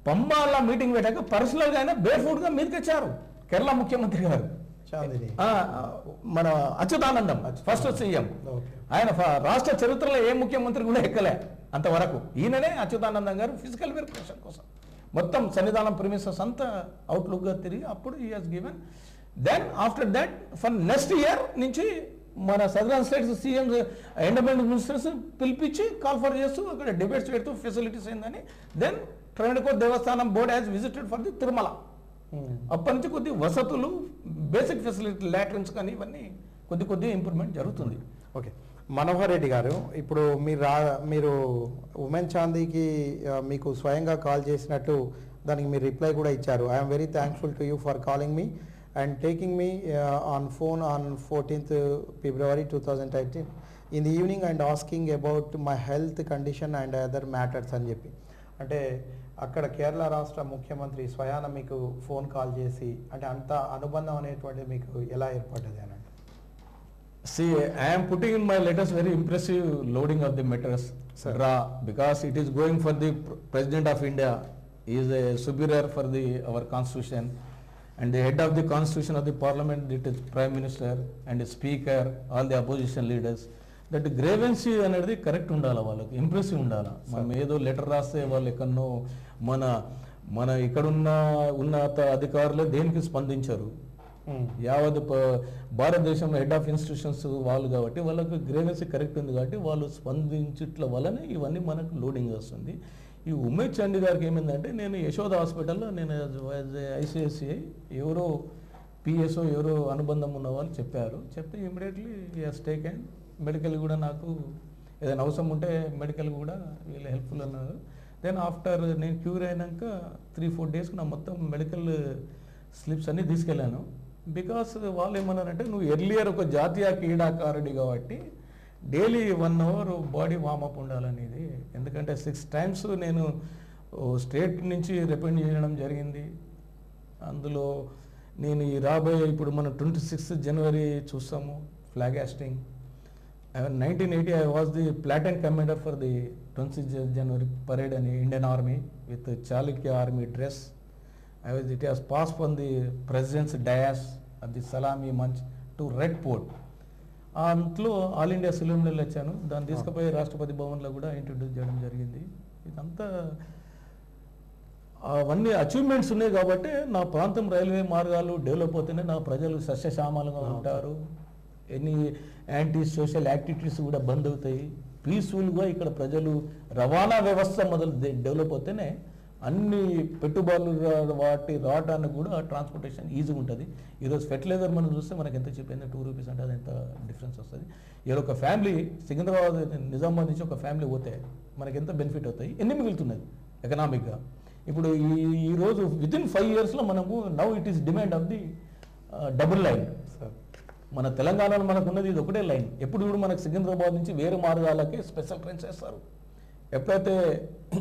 పంబాల మీటింగ్ పెట్టాక పర్సనల్గా ఆయన బేర్ ఫుడ్గా మీదకి వచ్చారు కేరళ ముఖ్యమంత్రి గారు. మన అచ్యుతానందం ఫస్ట్ సీఎం. ఆయన రాష్ట్ర చరిత్రలో ఏ ముఖ్యమంత్రి కూడా ఎక్కలే అంతవరకు. ఈయననే అచ్యుతానందం గారు ఫిజికల్ వెరిఫికేషన్ కోసం మొత్తం సన్నిధానం ప్రిమిసెస్ అంతా అవుట్లుక్గా తిరిగి అప్పుడు he has given. Then after that for next year నుంచి మన southern states CM endowment ministers పిలిపించి కాల్ఫర్ చేస్తూ అక్కడ డిబేట్స్ పెడుతూ ఫెసిలిటీస్ అయిందని. దెన్ రేవణకోట దేవస్థానం board has visited for the Tirumala. అప్పటి నుంచి కొద్ది వసతులు, బేసిక్ ఫెసిలిటీ, లాట్రిన్స్ కానీ ఇవన్నీ కొద్ది ఇంప్రూవ్మెంట్ జరుగుతుంది. ఓకే మనోహర్ రెడ్డి గారు, ఇప్పుడు మీరు ఉమెన్ చాందీకి మీకు స్వయంగా కాల్ చేసినట్టు దానికి మీరు రిప్లై కూడా ఇచ్చారు. I'm very thankful to you for calling me and taking me on phone on 14th February 2018 in the evening and asking about my health condition and other matters అని చెప్పి. అంటే అక్కడ కేరళ రాష్ట్ర ముఖ్యమంత్రి స్వయాన మీకు ఫోన్ కాల్ చేసి అంటే అంత అనుబంధం అనేటువంటిది మీకు ఎలా ఏర్పడ్డది అని అంటే? See, I am putting in my letters very impressive loading of the matters raw because it is going for the President of India. He is a superior for our constitution. And the head of the constitution of the parliament, it is prime minister and the speaker, all the opposition leaders. That గ్రేవెన్సీ అనేది correct ఉండాలి, వాళ్ళకి impressive ఉండాలి. మనం ఏదో letter రాస్తే వాళ్ళు ఎక్కడో మన ఇక్కడున్న ఉన్నత అధికారులు దేనికి స్పందించరు. యావత్ భారతదేశంలో హెడ్ ఆఫ్ ఇన్స్టిట్యూషన్స్ వాళ్ళు కాబట్టి వాళ్ళకి గ్రేవెన్సీ కరెక్ట్ ఉంది కాబట్టి వాళ్ళు స్పందించట్ల వల్లనే ఇవన్నీ మనకు లోడింగ్ వస్తుంది. ఈ ఉమేష్ చండీ గారికి ఏమైందంటే, నేను యశోద హాస్పిటల్లో నేను ఐసిఐసిఐ ఎవరో పిఎస్ఓ ఎవరో అనుబంధం ఉన్న వాళ్ళు చెప్తే ఇమీడియట్లీ ఎస్ టేకెన్ మెడికల్ కూడా నాకు ఏదైనా అవసరం ఉంటే మెడికల్ కూడా వీళ్ళు హెల్ప్ఫుల్ అన్నారు. దెన్ ఆఫ్టర్ నేను క్యూర్ అయినాక 3-4 days నా మొత్తం మెడికల్ స్లిప్స్ అన్నీ తీసుకెళ్ళాను. బికాస్ వాళ్ళు ఏమన్నారంటే, నువ్వు ఎర్లియర్ ఒక జాతీయ క్రీడాకారుడి కాబట్టి డైలీ 1 hour బాడీ వార్మప్ ఉండాలనేది. ఎందుకంటే 6 times నేను స్టేట్ నుంచి రిప్రజెంట్ చేయడం జరిగింది. అందులో నేను ఈ రాబోయే ఇప్పుడు మనం 26th జనవరి చూస్తాము flag hastening. 1980 I was the platoon commander for the 26th January parade in Indian Army with the Chalukya Army dress. It was passed from the President's dais at the Salami Manch to Red Fort. అంట్లో all India సిలిం medal వచ్చాను. దాన్ని తీసుకుపోయి రాష్ట్రపతి భవన్లో కూడా introduce చేయడం జరిగింది. ఇదంతా అవన్నీ అచీవ్మెంట్స్ ఉన్నాయి కాబట్టి నా ప్రాంతం రైల్వే మార్గాలు డెవలప్ అవుతూనే నా ప్రజలు సస్యశ్యామలంగా ఉంటారు. ఎనీ యాంటీ సోషల్ యాక్టివిటీస్ కూడా బంద్ అవుతాయి. పీస్ఫుల్గా ఇక్కడ ప్రజలు రవాణా వ్యవస్థ మొదలు డెవలప్ అవుతేనే అన్ని పెట్టుబడులు వాటి రావడానికి కూడా ట్రాన్స్పోర్టేషన్ ఈజీగా ఉంటుంది. ఈరోజు ఫెర్టిలైజర్ మనం చూస్తే మనకి ఎంత చెప్పింది 2 రూపీస్ అంటే అది ఎంత డిఫరెన్స్ వస్తుంది. ఈరోజు ఒక ఫ్యామిలీ సికింద్రాబాద్ నిజామాబాద్ నుంచి ఒక ఫ్యామిలీ పోతే మనకి ఎంత బెనిఫిట్ అవుతాయి, ఎన్ని మిగులుతున్నది ఎకనామిక్గా. ఇప్పుడు ఈరోజు వితిన్ 5 yearsలో మనము now it is demand of the double line. మన తెలంగాణలో మనకు ఉన్నది ఇది ఒకటే లైన్. ఎప్పుడు కూడా మనకు సికింద్రాబాద్ నుంచి వేరే మార్గాలకి స్పెషల్ ట్రైన్స్ వేస్తారు. ఎప్పుడైతే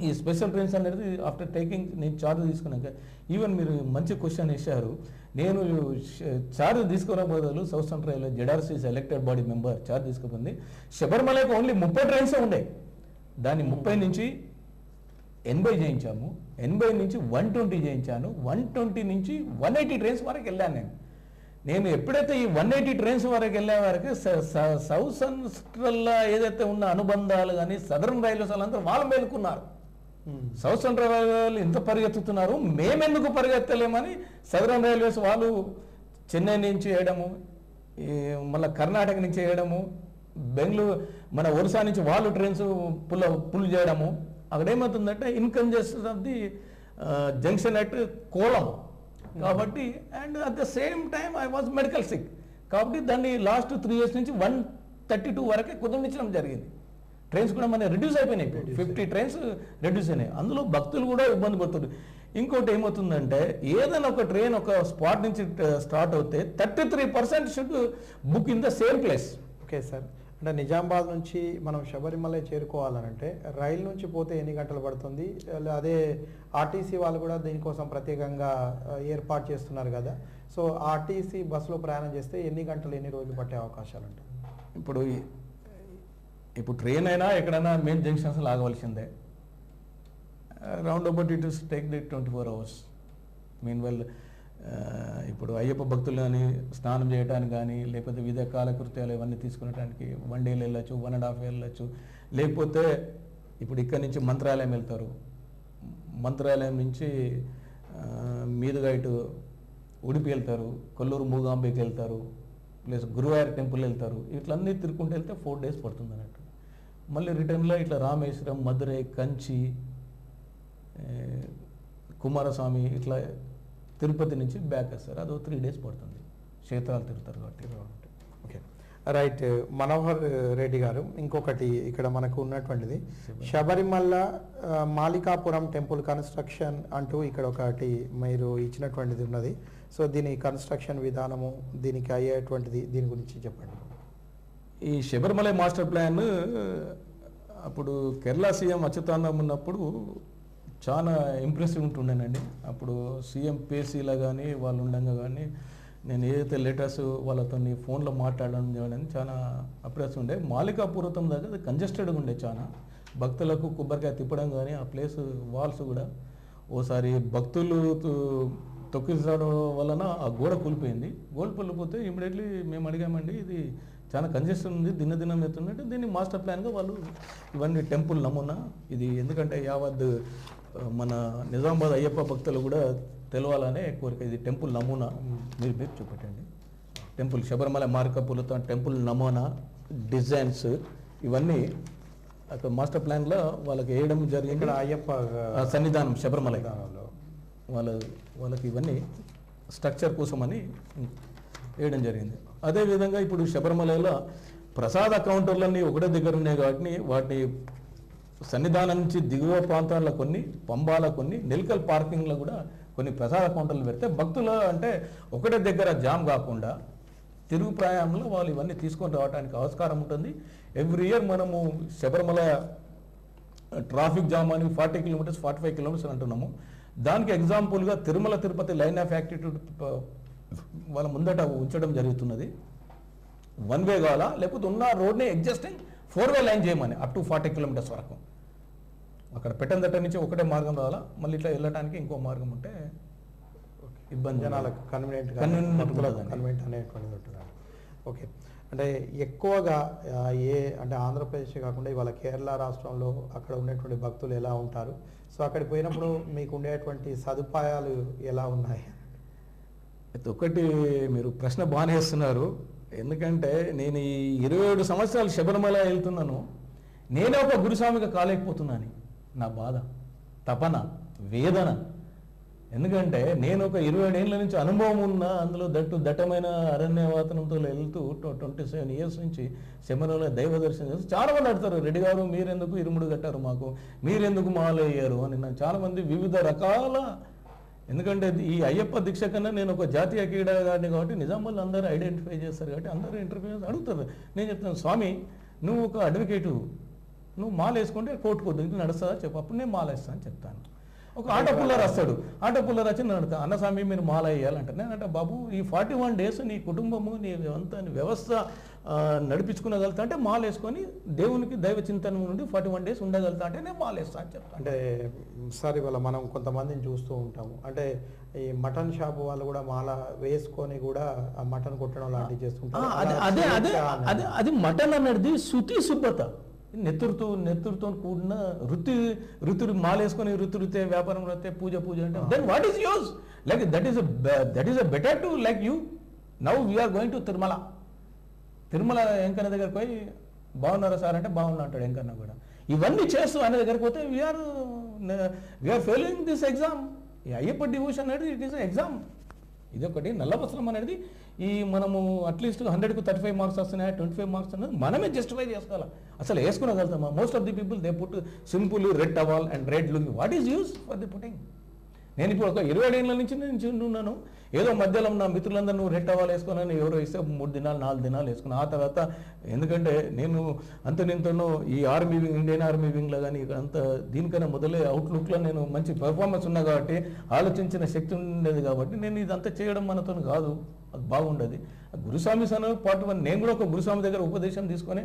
ఈ స్పెషల్ ట్రైన్స్ అనేది ఆఫ్టర్ టేకింగ్ నేను చార్జ్ తీసుకున్నాక, ఈవెన్ మీరు మంచి క్వశ్చన్ వేశారు. నేను చార్జ్ తీసుకున్న బదులు south central railway ZRC elected body member charge తీసుకుపోయింది. శబరిమలకి ఓన్లీ 30 ట్రైన్సే ఉండే. దాన్ని 30 నుంచి 80 చేయించాము, 80 నుంచి 120 చేయించాను, 120 నుంచి 180 ట్రైన్స్ వరకు వెళ్ళాను. నేను ఎప్పుడైతే ఈ 180 ట్రైన్స్ వరకు వెళ్ళే వరకు సౌత్ సెంట్రల్లో ఏదైతే ఉన్న అనుబంధాలు కానీ సదరన్ రైల్వేస్ వాళ్ళంతా వాళ్ళు మేలుకున్నారు. సౌత్ సెంట్రల్ రైల్వేలు ఇంత పరిగెత్తుతున్నారు, మేమెందుకు పరిగెత్తలేమని సదరన్ రైల్వేస్ వాళ్ళు చెన్నై నుంచి వేయడము, మళ్ళీ కర్ణాటక నుంచి వేయడము, బెంగళూరు మన ఒరిస్సా నుంచి వాళ్ళు ట్రైన్స్ పుల్ చేయడము. అక్కడ ఏమవుతుందంటే in congestion of the junction at Kollam కాబట్టి, and at the same time I was medical sick కాబట్టి దాన్ని లాస్ట్ 3 years నుంచి 132 వరకే కుదించడం జరిగింది. ట్రైన్స్ కూడా మన రిడ్యూస్ అయిపోయినాయి. 50 ట్రైన్స్ రిడ్యూస్ అయినాయి. అందులో భక్తులు కూడా ఇబ్బంది పడుతున్నారు. ఇంకోటి ఏమవుతుందంటే ఏదైనా ఒక ట్రైన్ ఒక స్పాట్ నుంచి స్టార్ట్ అవుతే 33% should book in the same place. Okay sir, అంటే నిజామాబాద్ నుంచి మనం శబరిమల చేరుకోవాలనంటే రైలు నుంచి పోతే ఎన్ని గంటలు పడుతుంది? అదే ఆర్టీసీ వాళ్ళు కూడా దీనికోసం ప్రత్యేకంగా ఏర్పాటు చేస్తున్నారు కదా. సో ఆర్టీసీ బస్సులో ప్రయాణం చేస్తే ఎన్ని గంటలు ఎన్ని రోజులు పట్టే అవకాశాలు ఉంటాయి? ఇప్పుడు ట్రైన్ అయినా ఎక్కడైనా మెయిన్ జంక్షన్స్ ఆగవలసిందే. Round about it is take the 24 hours. Mean well ఇప్పుడు అయ్యప్ప భక్తులు కానీ స్నానం చేయడానికి కానీ లేకపోతే వివిధ కాలకృత్యాలు ఇవన్నీ తీసుకునేటానికి 1 day వెళ్ళచ్చు, 1.5 days వెళ్ళచ్చు. లేకపోతే ఇప్పుడు ఇక్కడి నుంచి మంత్రాలయం వెళ్తారు, మంత్రాలయం నుంచి మీదుగా ఇటు ఉడిపి వెళ్తారు, కొల్లూరు మూగాంబేకి వెళ్తారు, ప్లస్ గురువాయూర్ టెంపుల్ వెళ్తారు. ఇట్లన్నీ తిరుక్కుంటూ వెళ్తే 4 days పడుతుంది అన్నట్టు. మళ్ళీ రిటర్న్లో ఇట్లా రామేశ్వరం, మధురై, కంచి, కుమారస్వామి ఇట్లా తిరుపతి నుంచి బ్యాక్ వస్తారు. అదో 3 days పడుతుంది. క్షేత్రాలు తిరుగుతారు కాబట్టి. Okay right. మనోహర్ రెడ్డి గారు, ఇంకొకటి ఇక్కడ మనకు ఉన్నటువంటిది శబరిమల మాలికాపురం టెంపుల్ కన్స్ట్రక్షన్ అంటూ ఇక్కడ ఒకటి మీరు ఇచ్చినటువంటిది ఉన్నది. సో దీని కన్స్ట్రక్షన్ విధానము, దీనికి అయ్యేటువంటిది, దీని గురించి చెప్పండి. ఈ శబరిమల మాస్టర్ ప్లాన్ అప్పుడు కేరళ సీఎం అచ్యుతానందం ఉన్నప్పుడు చాలా ఇంప్రెసివ్ ఉంటుండేనండి. అప్పుడు సీఎం పేసీలా కానీ వాళ్ళు ఉండగా కానీ నేను ఏదైతే లెటర్స్ వాళ్ళతో ఫోన్లో మాట్లాడడం చేయడం చాలా అప్రెస్ ఉండే. మాలికాపురం దగ్గర కంజెస్టెడ్గా ఉండే, చాలా భక్తులకు కొబ్బరికాయ తిప్పడం కానీ ఆ ప్లేస్ వాల్స్ కూడా ఓసారి భక్తులు తొక్కించడం వలన ఆ గోడ కూలిపోయింది. గోడ కూలిపోతే ఇమీడియట్లీ మేము అడిగామండి, ఇది చాలా కంజెషన్ ఉంది, దినదినం ఎత్తున్నట్టు దీన్ని మాస్టర్ ప్లాన్గా వాళ్ళు ఇవన్నీ టెంపుల్ నమూనా ఇది, ఎందుకంటే యావత్ మన నిజామాబాద్ అయ్యప్ప భక్తులు కూడా తెలవాలనే కోరిక. ఇది టెంపుల్ నమూనా, మీరు చూపెట్టండి. టెంపుల్ శబరిమల మార్కపులతో టెంపుల్ నమూనా డిజైన్స్ ఇవన్నీ అక్కడ మాస్టర్ ప్లాన్లో వాళ్ళకి వేయడం జరిగింది. ఇక్కడ అయ్యప్ప సన్నిధానం శబరిమల వాళ్ళకి ఇవన్నీ స్ట్రక్చర్ కోసమని వేయడం జరిగింది. అదేవిధంగా ఇప్పుడు శబరిమలలో ప్రసాద కౌంటర్లన్నీ ఒకటే దగ్గర ఉన్నాయి కాబట్టి వాటిని సన్నిధానం నుంచి దిగువ ప్రాంతాల్లో కొన్ని, పంబాల కొన్ని, నెల్కల్ పార్కింగ్లో కూడా కొన్ని ప్రసాద కౌంటర్లు పెడితే భక్తులు అంటే ఒకటే దగ్గర జామ్ కాకుండా తిరుగు ప్రయాణంలో వాళ్ళు ఇవన్నీ తీసుకొని రావడానికి ఆస్కారం ఉంటుంది. ఎవ్రీ ఇయర్ మనము శబరిమల ట్రాఫిక్ జామ్ అని 40 kilometers 45 kilometers అంటున్నాము. దానికి ఎగ్జాంపుల్గా Tirumala Tirupati line of attitude వాళ్ళ ముందట ఉంచడం జరుగుతున్నది. 1 వే కావాలా, లేకపోతే ఉన్న రోడ్ని ఎగ్జిస్టింగ్ 4 వే లైన్ చేయమని అప్ టు 40 కిలోమీటర్స్ వరకు. అక్కడ పెట్టందట నుంచి ఒకటే మార్గం రావాలా, మళ్ళీ ఇట్లా వెళ్ళటానికి ఇంకో మార్గం ఉంటే ఇబ్బంది, జనాలకు కన్వీనియంట్ అనేటువంటిది ఉంటుంది. ఓకే, అంటే ఎక్కువగా అంటే ఆంధ్రప్రదేశ్ కాకుండా ఇవాళ కేరళ రాష్ట్రంలో అక్కడ ఉండేటువంటి భక్తులు ఎలా ఉంటారు, సో అక్కడికి పోయినప్పుడు మీకు ఉండేటువంటి సదుపాయాలు ఎలా ఉన్నాయి? ఒకటి మీరు ప్రశ్న బాగానే వేస్తున్నారు. ఎందుకంటే నేను ఈ 27 సంవత్సరాలు శబరిమల వెళ్తున్నాను, నేనే ఒక గురుస్వామిగా కాలేకపోతున్నాను. నా బాధ, తపన, వేదన. ఎందుకంటే నేను ఒక 27 ఏళ్ళ నుంచి అనుభవం ఉన్న, అందులో దట్టమైన అరణ్యవాతనంతో వెళ్తూ 27 ఇయర్స్ నుంచి శబరిమల దైవ దర్శనం చేస్తూ చాలా మంది అడుగుతారు, రెడ్డి గారు మీరెందుకు ఇరుముడు కట్టారు, మాకు మీరెందుకు మాలయ్యారు అని. నన్ను చాలా మంది వివిధ రకాల, ఎందుకంటే ఈ అయ్యప్ప దీక్ష కన్నా నేను ఒక జాతీయ క్రీడాగాడిని కాబట్టి నిజామాబాద్లో అందరూ ఐడెంటిఫై చేస్తారు కాబట్టి అందరూ ఇంటర్వ్యూ అడుగుతారు. నేను చెప్తాను, స్వామి నువ్వు ఒక అడ్వకేటు, నువ్వు మాల వేసుకుంటే కోర్టుకోద్దు, ఇంట్లో నడుస్తుందా చెప్పు, అప్పుడు నేను మాల వేస్తాను అని చెప్తాను. ఒక ఆటో పుల్లర్ వస్తాడు, ఆటో పుల్లర్ వచ్చి నేను అడుగుతాను, అన్నస్వామి మీరు మాల వేయాలంటే నేనంటే బాబు ఈ 41 డేస్ నీ కుటుంబము నీ అంతా వ్యవస్థ నడిపించుకునగలుగుతా అంటే మాల వేసుకొని దేవునికి దైవ చింతన నుండి 41 డేస్ ఉండగలుగుతా అంటే నేను మాల వేస్తాను అని చెప్తాను. అంటే సార్ ఇవాళ మనం కొంతమందిని చూస్తూ ఉంటాము, అంటే ఈ మటన్ షాప్ వాళ్ళు కూడా మాల వేసుకొని కూడా ఆ మటన్ కొట్టడం లాంటివి చేస్తుంటారు. అది మటన్ అనేది శుతి శుభ్రత, నెత్తురుతో కూడిన ఋతురు మాలేసుకొని ఋతురితే వ్యాపారం రైతే పూజ అంటే then what is use like that is a better to like you now we are going to Tirumala Venkanna దగ్గరకు పోయి బాగున్నారా సార్ అంటే బాగున్నా అంటాడు వెంకన్న కూడా. ఇవన్నీ చేస్తూ ఆయన దగ్గరకు పోతే వీఆర్ ఫెయిలింగ్ దిస్ ఎగ్జామ్. ఈ అయ్యప్ప డివోషన్ అనేది ఇట్ ఈస్ ఎగ్జామ్. ఇదొకటి. నల్లవస్త్రం అనేది ఈ మనము అట్లీస్ట్ 100కు 35 మార్క్స్ వస్తున్నాయి, 25 మార్క్స్ అనేది మనమే జస్టిఫై చేసుకోవాలి. అసలు వేసుకునగలుగుతామా? Most of the people they put simple red towel and red lungi. What is use for the putting? నేను ఇప్పుడు ఒక 27 ఏళ్ళ నుంచి నేను ఉన్నాను. ఏదో మధ్యలో నా మిత్రులందరూ నువ్వు రెడ్ టవల్ వేసుకున్నాను, ఎవరో ఇస్తే 3 దినాలు 4 దినాలు వేసుకున్నాను. ఆ తర్వాత ఎందుకంటే నేను నింతనో ఈ ఆర్మీ వింగ్, ఇండియన్ ఆర్మీ వింగ్లో కానీ అంత దీనికన్నా మొదలే అవుట్లుక్లో నేను మంచి పెర్ఫార్మెన్స్ ఉన్నా కాబట్టి ఆలోచించిన శక్తి ఉండేది కాబట్టి నేను ఇదంతా చేయడం మనతో కాదు, అది బాగుండదు. గురుస్వామి సన పార్ట్ 1 నేను కూడా ఒక గురుస్వామి దగ్గర ఉపదేశం తీసుకొని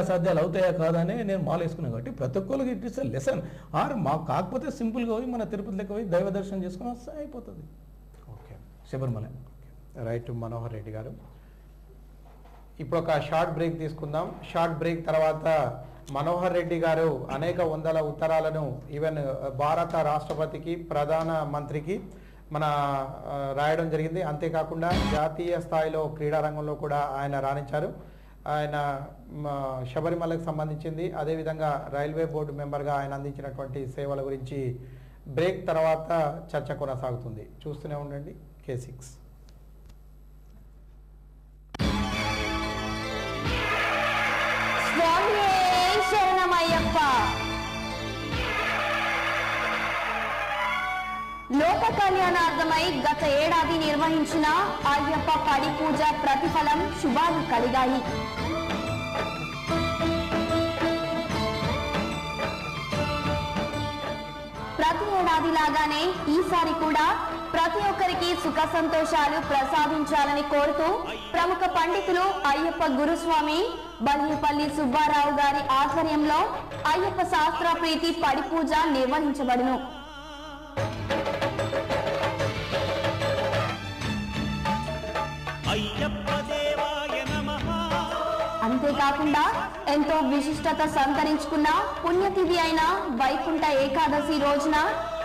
అసాధ్యాలు అవుతాయా కాదనే నేను మాల వేసుకున్నాను కాబట్టి ప్రతి ఒక్కరికి ఇట్ ఇస్ ఎ లెసన్. మాకు కాకపోతే సింపుల్గా పోయి మన తిరుపతి లెక్క పోయి దైవ దర్శనం చేసుకుని వస్తే అయిపోతుంది. ఓకే, శబరిమల. రైట్ మనోహర్ రెడ్డి గారు. ఇప్పుడు ఒక షార్ట్ బ్రేక్ తీసుకుందాం. షార్ట్ బ్రేక్ తర్వాత మనోహర్ రెడ్డి గారు అనేక వందల ఉత్తరాలను ఈవెన్ భారత రాష్ట్రపతికి, ప్రధాన మంత్రికి మన రాయడం జరిగింది. అంతేకాకుండా జాతీయ స్థాయిలో క్రీడారంగంలో కూడా ఆయన రాణించారు. ఆయన శబరిమలకు సంబంధించింది, అదేవిధంగా రైల్వే బోర్డు మెంబర్గా ఆయన అందించినటువంటి సేవల గురించి బ్రేక్ తర్వాత చర్చ కొనసాగుతుంది. చూస్తూనే ఉండండి K6. శరణమయ్యప్ప. లోక కళ్యాణార్థమై గత ఏడాది నిర్వహించిన అయ్యప్ప పడి పూజ ప్రతిఫలం శుభాలు కలిగాయి. ప్రతి ఏడాది లాగానే ఈసారి కూడా ప్రతి ఒక్కరికి సుఖ సంతోషాలు ప్రసాదించాలని కోరుతూ ప్రముఖ పండితులు అయ్యప్ప గురుస్వామి బల్లిపల్లి సుబ్బారావు గారి ఆధ్వర్యంలో అయ్యప్ప శాస్త్ర ప్రీతి పడి పూజ నిర్వహించబడును. అంతేకాకుండా ఎంతో విశిష్టత సంతరించుకున్న పుణ్యతిథి అయిన వైకుంఠ ఏకాదశి రోజున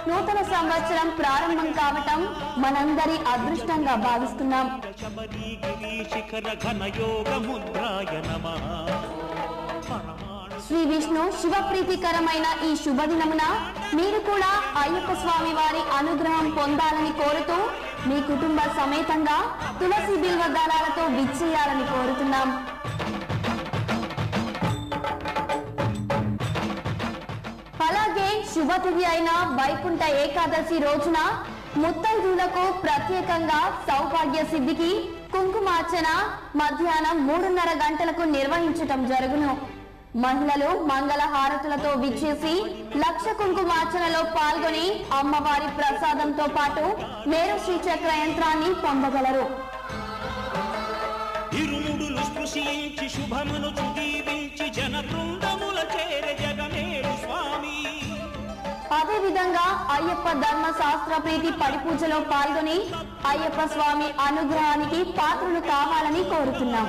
నూతన సంవత్సరం ప్రారంభం కావటం మనందరి అదృష్టంగా భావిస్తున్నాం. శ్రీ విష్ణు శివప్రీతికరమైన ఈ శుభదినమున మీరు కూడా అయ్యప్ప స్వామి వారి అనుగ్రహం పొందాలని కోరుతూ మీ కుటుంబ సమేతంగా తులసి బిల్వ దళాలతో విచ్చేయాలని కోరుతున్నాం. అలాగే శుభతిథి అయిన వైకుంఠ ఏకాదశి రోజున ముత్తైదులకు ప్రత్యేకంగా సౌభాగ్య సిద్ధికి కుంకుమార్చన మధ్యాహ్నం 3:30 గంటలకు నిర్వహించటం జరుగును. మహిళలు మంగళ హారతులతో విచ్చేసి లక్ష కుంకుమార్చనలో పాల్గొని అమ్మవారి ప్రసాదంతో పాటు మేరు శ్రీచక్ర యంత్రాన్ని పొందగలరు. ఇరుముడులు స్పృశించి శుభమును దీవించి జన బృందముల చేరే జగమేడు స్వామి. అదే విధంగా అయ్యప్ప ధర్మ శాస్త్ర ప్రీతి పడిపూజలో పాల్గొని అయ్యప్ప స్వామి అనుగ్రహానికి పాత్రలు కావాలని కోరుతున్నాం.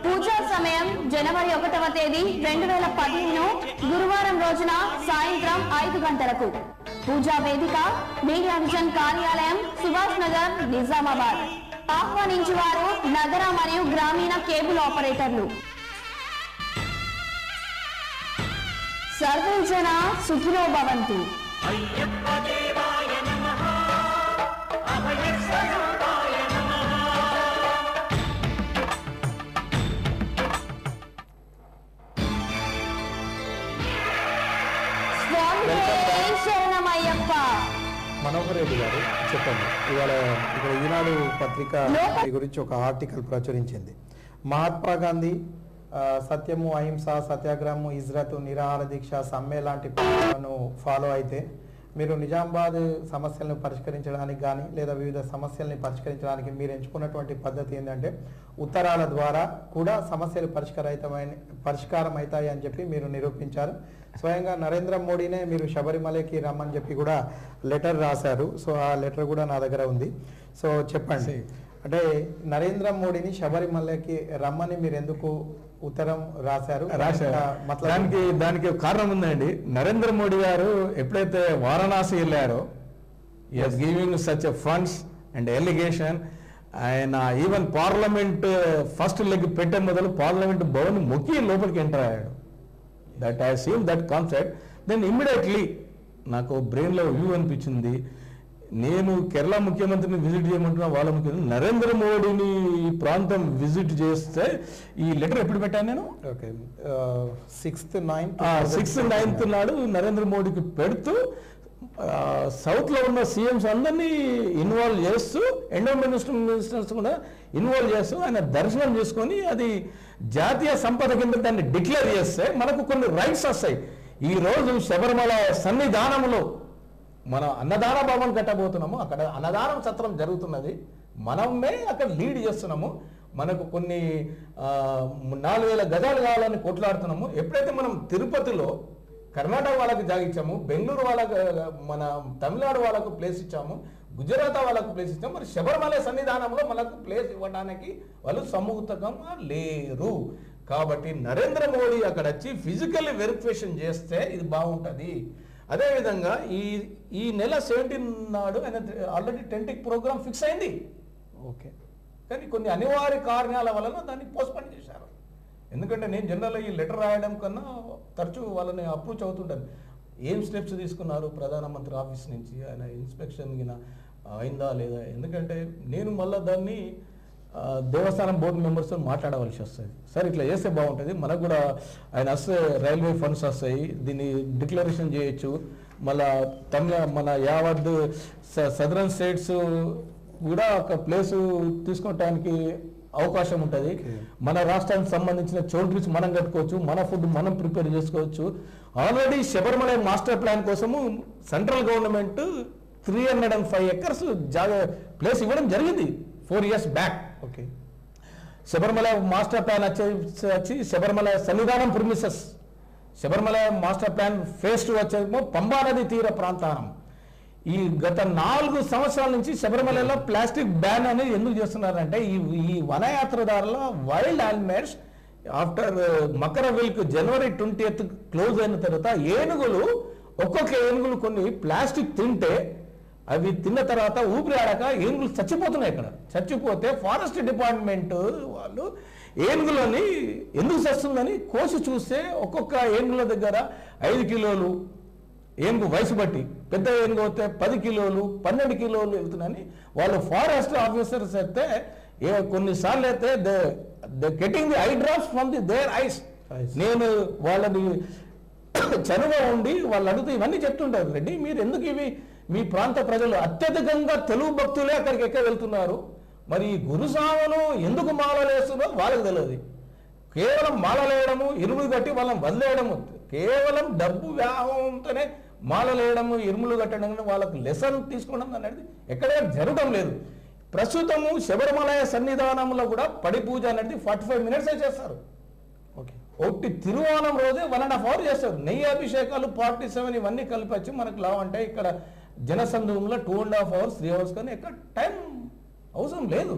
పూజా సమయం జనవరి 1వ తేదీ 2015 గురువారం రోజున సాయంత్రం 5 గంటలకు. పూజా వేదిక మీడియా విజన్ కార్యాలయం, సుభాష్ నగర్, నిజామాబాద్. ఆహ్వానించేవారు నగర మరియు గ్రామీణ కేబుల్ ఆపరేటర్లు. సర్వే జన సుఖినో భవంతు. మనోహర్ రెడ్డి గారు చెప్పండి, ఇవాళ ఇక్కడ ఈనాడు పత్రిక గురించి ఒక ఆర్టికల్ ప్రచురించింది. మహాత్మా గాంధీ సత్యము, అహింస, సత్యాగ్రహము, ఇజ్రతు, నిరాహార దీక్ష, సమ్మె లాంటి పనులను ఫాలో అయితే మీరు నిజామాబాద్ సమస్యలను పరిష్కరించడానికి కానీ లేదా వివిధ సమస్యల్ని పరిష్కరించడానికి మీరు ఎంచుకున్నటువంటి పద్ధతి ఏంటంటే ఉత్తరాల ద్వారా కూడా సమస్యలు పరిష్కారం అవుతాయి అని చెప్పి మీరు నిరూపించారు. స్వయంగా నరేంద్ర మోడీనే మీరు శబరిమలకి రమ్మని చెప్పి కూడా లెటర్ రాశారు. సో ఆ లెటర్ కూడా నా దగ్గర ఉంది. సో చెప్పండి, అంటే నరేంద్ర మోడీని శబరిమలకి రమ్మని మీరు ఎందుకు ఉత్తరం రాశారు? దానికి కారణం ఉందండి. నరేంద్ర మోడీ గారు ఎప్పుడైతే వారణాసి వెళ్ళారో, giving such a funds and allegation, ఆయన ఈవెన్ పార్లమెంట్ ఫస్ట్ లెగ్ పెట్టే మొదలు పార్లమెంట్ భవన్ మొక్కి లోపలికి ఎంటర్ అయ్యాడు. That I seen that concept. Then immediately నాకు బ్రెయిన్లో వ్యూ అనిపించింది, నేను కేరళ ముఖ్యమంత్రిని విజిట్ చేయమంటున్నా, వాళ్ళ ముఖ్యమంత్రి నరేంద్ర మోడీని ఈ ప్రాంతం విజిట్ చేస్తే ఈ లెటర్ ఎప్పుడు పెట్టాను నేను? ఓకే, 6th 9th నాడు నరేంద్ర మోడీకి పెడుతూ సౌత్లో ఉన్న సీఎంస్ అందరినీ ఇన్వాల్వ్ చేస్తూ, ఎండోమెంట్ మినిస్టర్స్ కూడా ఇన్వాల్వ్ చేస్తూ ఆయన దర్శనం చేసుకొని అది జాతీయ సంపద కింద దాన్ని డిక్లేర్ చేస్తే మనకు కొన్ని రైట్స్ వస్తాయి. ఈరోజు శబరిమల సన్నిధానంలో మన అన్నదాన భవన్ కట్టబోతున్నాము, అక్కడ అన్నదానం సత్రం జరుగుతున్నది, మనమే అక్కడ లీడ్ చేస్తున్నాము, మనకు కొన్ని 4000 గజాలు కావాలని కొట్లాడుతున్నాము. ఎప్పుడైతే మనం తిరుపతిలో కర్ణాటక వాళ్ళకి జాగిచ్చాము, బెంగళూరు వాళ్ళకు, మన తమిళనాడు వాళ్ళకు ప్లేస్ ఇచ్చాము, గుజరాత్ వాళ్ళకు ప్లేస్ ఇచ్చాము, మరి శబరిమల సన్నిధానంలో మనకు ప్లేస్ ఇవ్వడానికి వాళ్ళు సముఖంగా లేరు. కాబట్టి నరేంద్ర మోడీ అక్కడ వచ్చి ఫిజికల్లీ వెరిఫికేషన్ చేస్తే ఇది బాగుంటుంది. అదేవిధంగా ఈ నెల 17 నాడు ఆయన ఆల్రెడీ టెంటిక్ ప్రోగ్రామ్ ఫిక్స్ అయింది. ఓకే, కానీ కొన్ని అనివార్య కారణాల వలన దాన్ని పోస్ట్పోన్ చేశారు. ఎందుకంటే నేను జనరల్గా ఈ లెటర్ రాయడం కన్నా తరచూ వాళ్ళని అప్రోచ్ అవుతుంటాను. ఏం స్టెప్స్ తీసుకున్నారు ప్రధానమంత్రి ఆఫీస్ నుంచి, ఆయన ఇన్స్పెక్షన్ గిన అయిందా లేదా? ఎందుకంటే నేను మళ్ళీ దాన్ని దేవస్థానం బోర్డు మెంబర్స్తో మాట్లాడవలసి వస్తుంది. సార్ ఇట్లా చేస్తే బాగుంటుంది, మనకు కూడా ఆయన వస్తే రైల్వే ఫండ్స్ వస్తాయి, దీన్ని డిక్లరేషన్ చేయొచ్చు, మళ్ళా మన యావత్ సదరన్ స్టేట్స్ కూడా ఒక ప్లేసు తీసుకోవటానికి అవకాశం ఉంటుంది. మన రాష్ట్రానికి సంబంధించిన చౌల్ట్రీస్ మనం కట్టుకోవచ్చు, మన ఫుడ్ మనం ప్రిపేర్ చేసుకోవచ్చు. ఆల్రెడీ శబరిమల మాస్టర్ ప్లాన్ కోసము సెంట్రల్ గవర్నమెంట్ 305 acres ప్లేస్ ఇవ్వడం జరిగింది 4 years back. Okay, Sabarimala master plan వచ్చి Sabarimala Sannidhanam premises, Sabarimala master plan phase 2 వచ్చేమో పంబా నది తీర ప్రాంతానం. ఈ గత 4 సంవత్సరాల నుంచి శబరిమలలో ప్లాస్టిక్ బ్యాన్ అనేది ఎందుకు చేస్తున్నారంటే ఈ వనయాత్రదారుల wild animals after Makar విల్క్ January 20th close అయిన తర్వాత ఏనుగులు, ఒక్కొక్క ఏనుగులు కొన్ని ప్లాస్టిక్ తింటే అవి తిన్న తర్వాత ఊపిరి ఆడక ఏనుగులు చచ్చిపోతున్నాయి. ఇక్కడ చచ్చిపోతే ఫారెస్ట్ డిపార్ట్మెంట్ వాళ్ళు ఏనుగులని ఎందుకు చస్తుందని కోసి చూస్తే ఒక్కొక్క ఏనుగుల దగ్గర 5 కిలోలు ఏనుగు వయసు బట్టి, పెద్ద ఏనుగు అయితే 10 కిలోలు 12 కిలోలు వెళ్తున్నాయని వాళ్ళు ఫారెస్ట్ ఆఫీసర్స్ అయితే కొన్నిసార్లు అయితే they getting the eye drops from the there ice. నేను వాళ్ళని చనువుగా ఉండి వాళ్ళు అడుగుతూ ఇవన్నీ చెప్తుంటారు, రెడ్డి మీరు ఎందుకు ఇవి, మీ ప్రాంత ప్రజలు అత్యధికంగా తెలుగు భక్తులే అక్కడికి వెళ్తున్నారు, మరి ఈ గురుస్వాములు ఎందుకు మాలలు వేస్తున్నారో వాళ్ళకి తెలియదు. కేవలం మాలలు వేయడము, ఇరుములు కట్టి వాళ్ళని వదిలేయడము, కేవలం డబ్బు వ్యామోహంతోనే మాలలు వేయడము, ఇరుములు కట్టడం, వాళ్ళకు లెసన్ తీసుకోవడం అనేది ఎక్కడైనా జరగడం లేదు. ప్రస్తుతము శబరిమల సన్నిధానంలో కూడా పడి పూజ అనేది 45 minutes చేస్తారు. ఓకే, ఒకటి తిరువాణం రోజే 1.5 hours చేస్తారు. నెయ్యి అభిషేకాలు 47 ఇవన్నీ కలిపి వచ్చి మనకు లావు అంటే ఇక్కడ జనసంద్రంలో 2.5 hours 3 hours కానీ ఎక్కడ టైం అవసరం లేదు.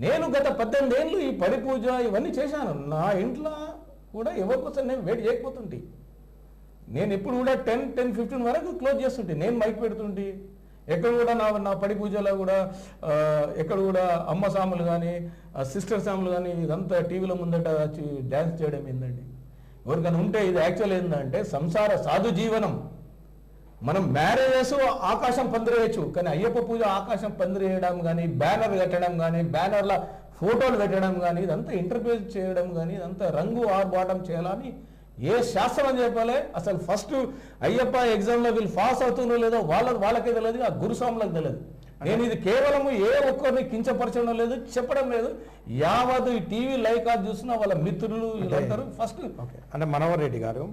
నేను గత 18 ఏళ్ళు ఈ పడి పూజ ఇవన్నీ చేశాను. నా ఇంట్లో కూడా ఎవరి కోసం నేను వెయిట్ చేయకపోతుంటే, నేను ఎప్పుడు కూడా 10-15 వరకు క్లోజ్ చేస్తుంటే, నేను మైక్ పెడుతుంటే, ఎక్కడ కూడా నా పడి పూజలో కూడా ఎక్కడ కూడా అమ్మ సాములు కానీ సిస్టర్ సాములు కానీ ఇదంతా టీవీలో ముందట వచ్చి డ్యాన్స్ చేయడం ఏందండి? ఎవరికైనా ఉంటే ఇది యాక్చువల్ ఏంటంటే సంసార సాధు జీవనం. మనం మ్యారేజెస్ ఆకాశం పందిరేయచ్చు, కానీ అయ్యప్ప పూజ ఆకాశం పందిరేయడం కానీ, బ్యానర్ కట్టడం కానీ, బ్యానర్ల ఫోటోలు పెట్టడం కానీ, ఇదంతా ఇంటర్ప్రిట్ చేయడం కానీ, ఇదంతా రంగు ఆర్బాటం చేయాలని ఏ శాస్త్రం చెప్పాలి? అసలు ఫస్ట్ అయ్యప్ప ఎగ్జామ్లో వీళ్ళు పాస్ అవుతున్నారో లేదో వాళ్ళకే తెలియదు, ఆ గురుస్వాములకు తెలియదు. నేను ఇది కేవలము ఏ ఒక్కరిని కించపరచడం లేదు, చెప్పడం లేదు. యావత్ ఈ టీవీ లైవ్ కాదు చూస్తున్నా వాళ్ళ మిత్రులు వీళ్ళందరూ ఫస్ట్. ఓకే, అంటే మనోహర్ రెడ్డి గారు,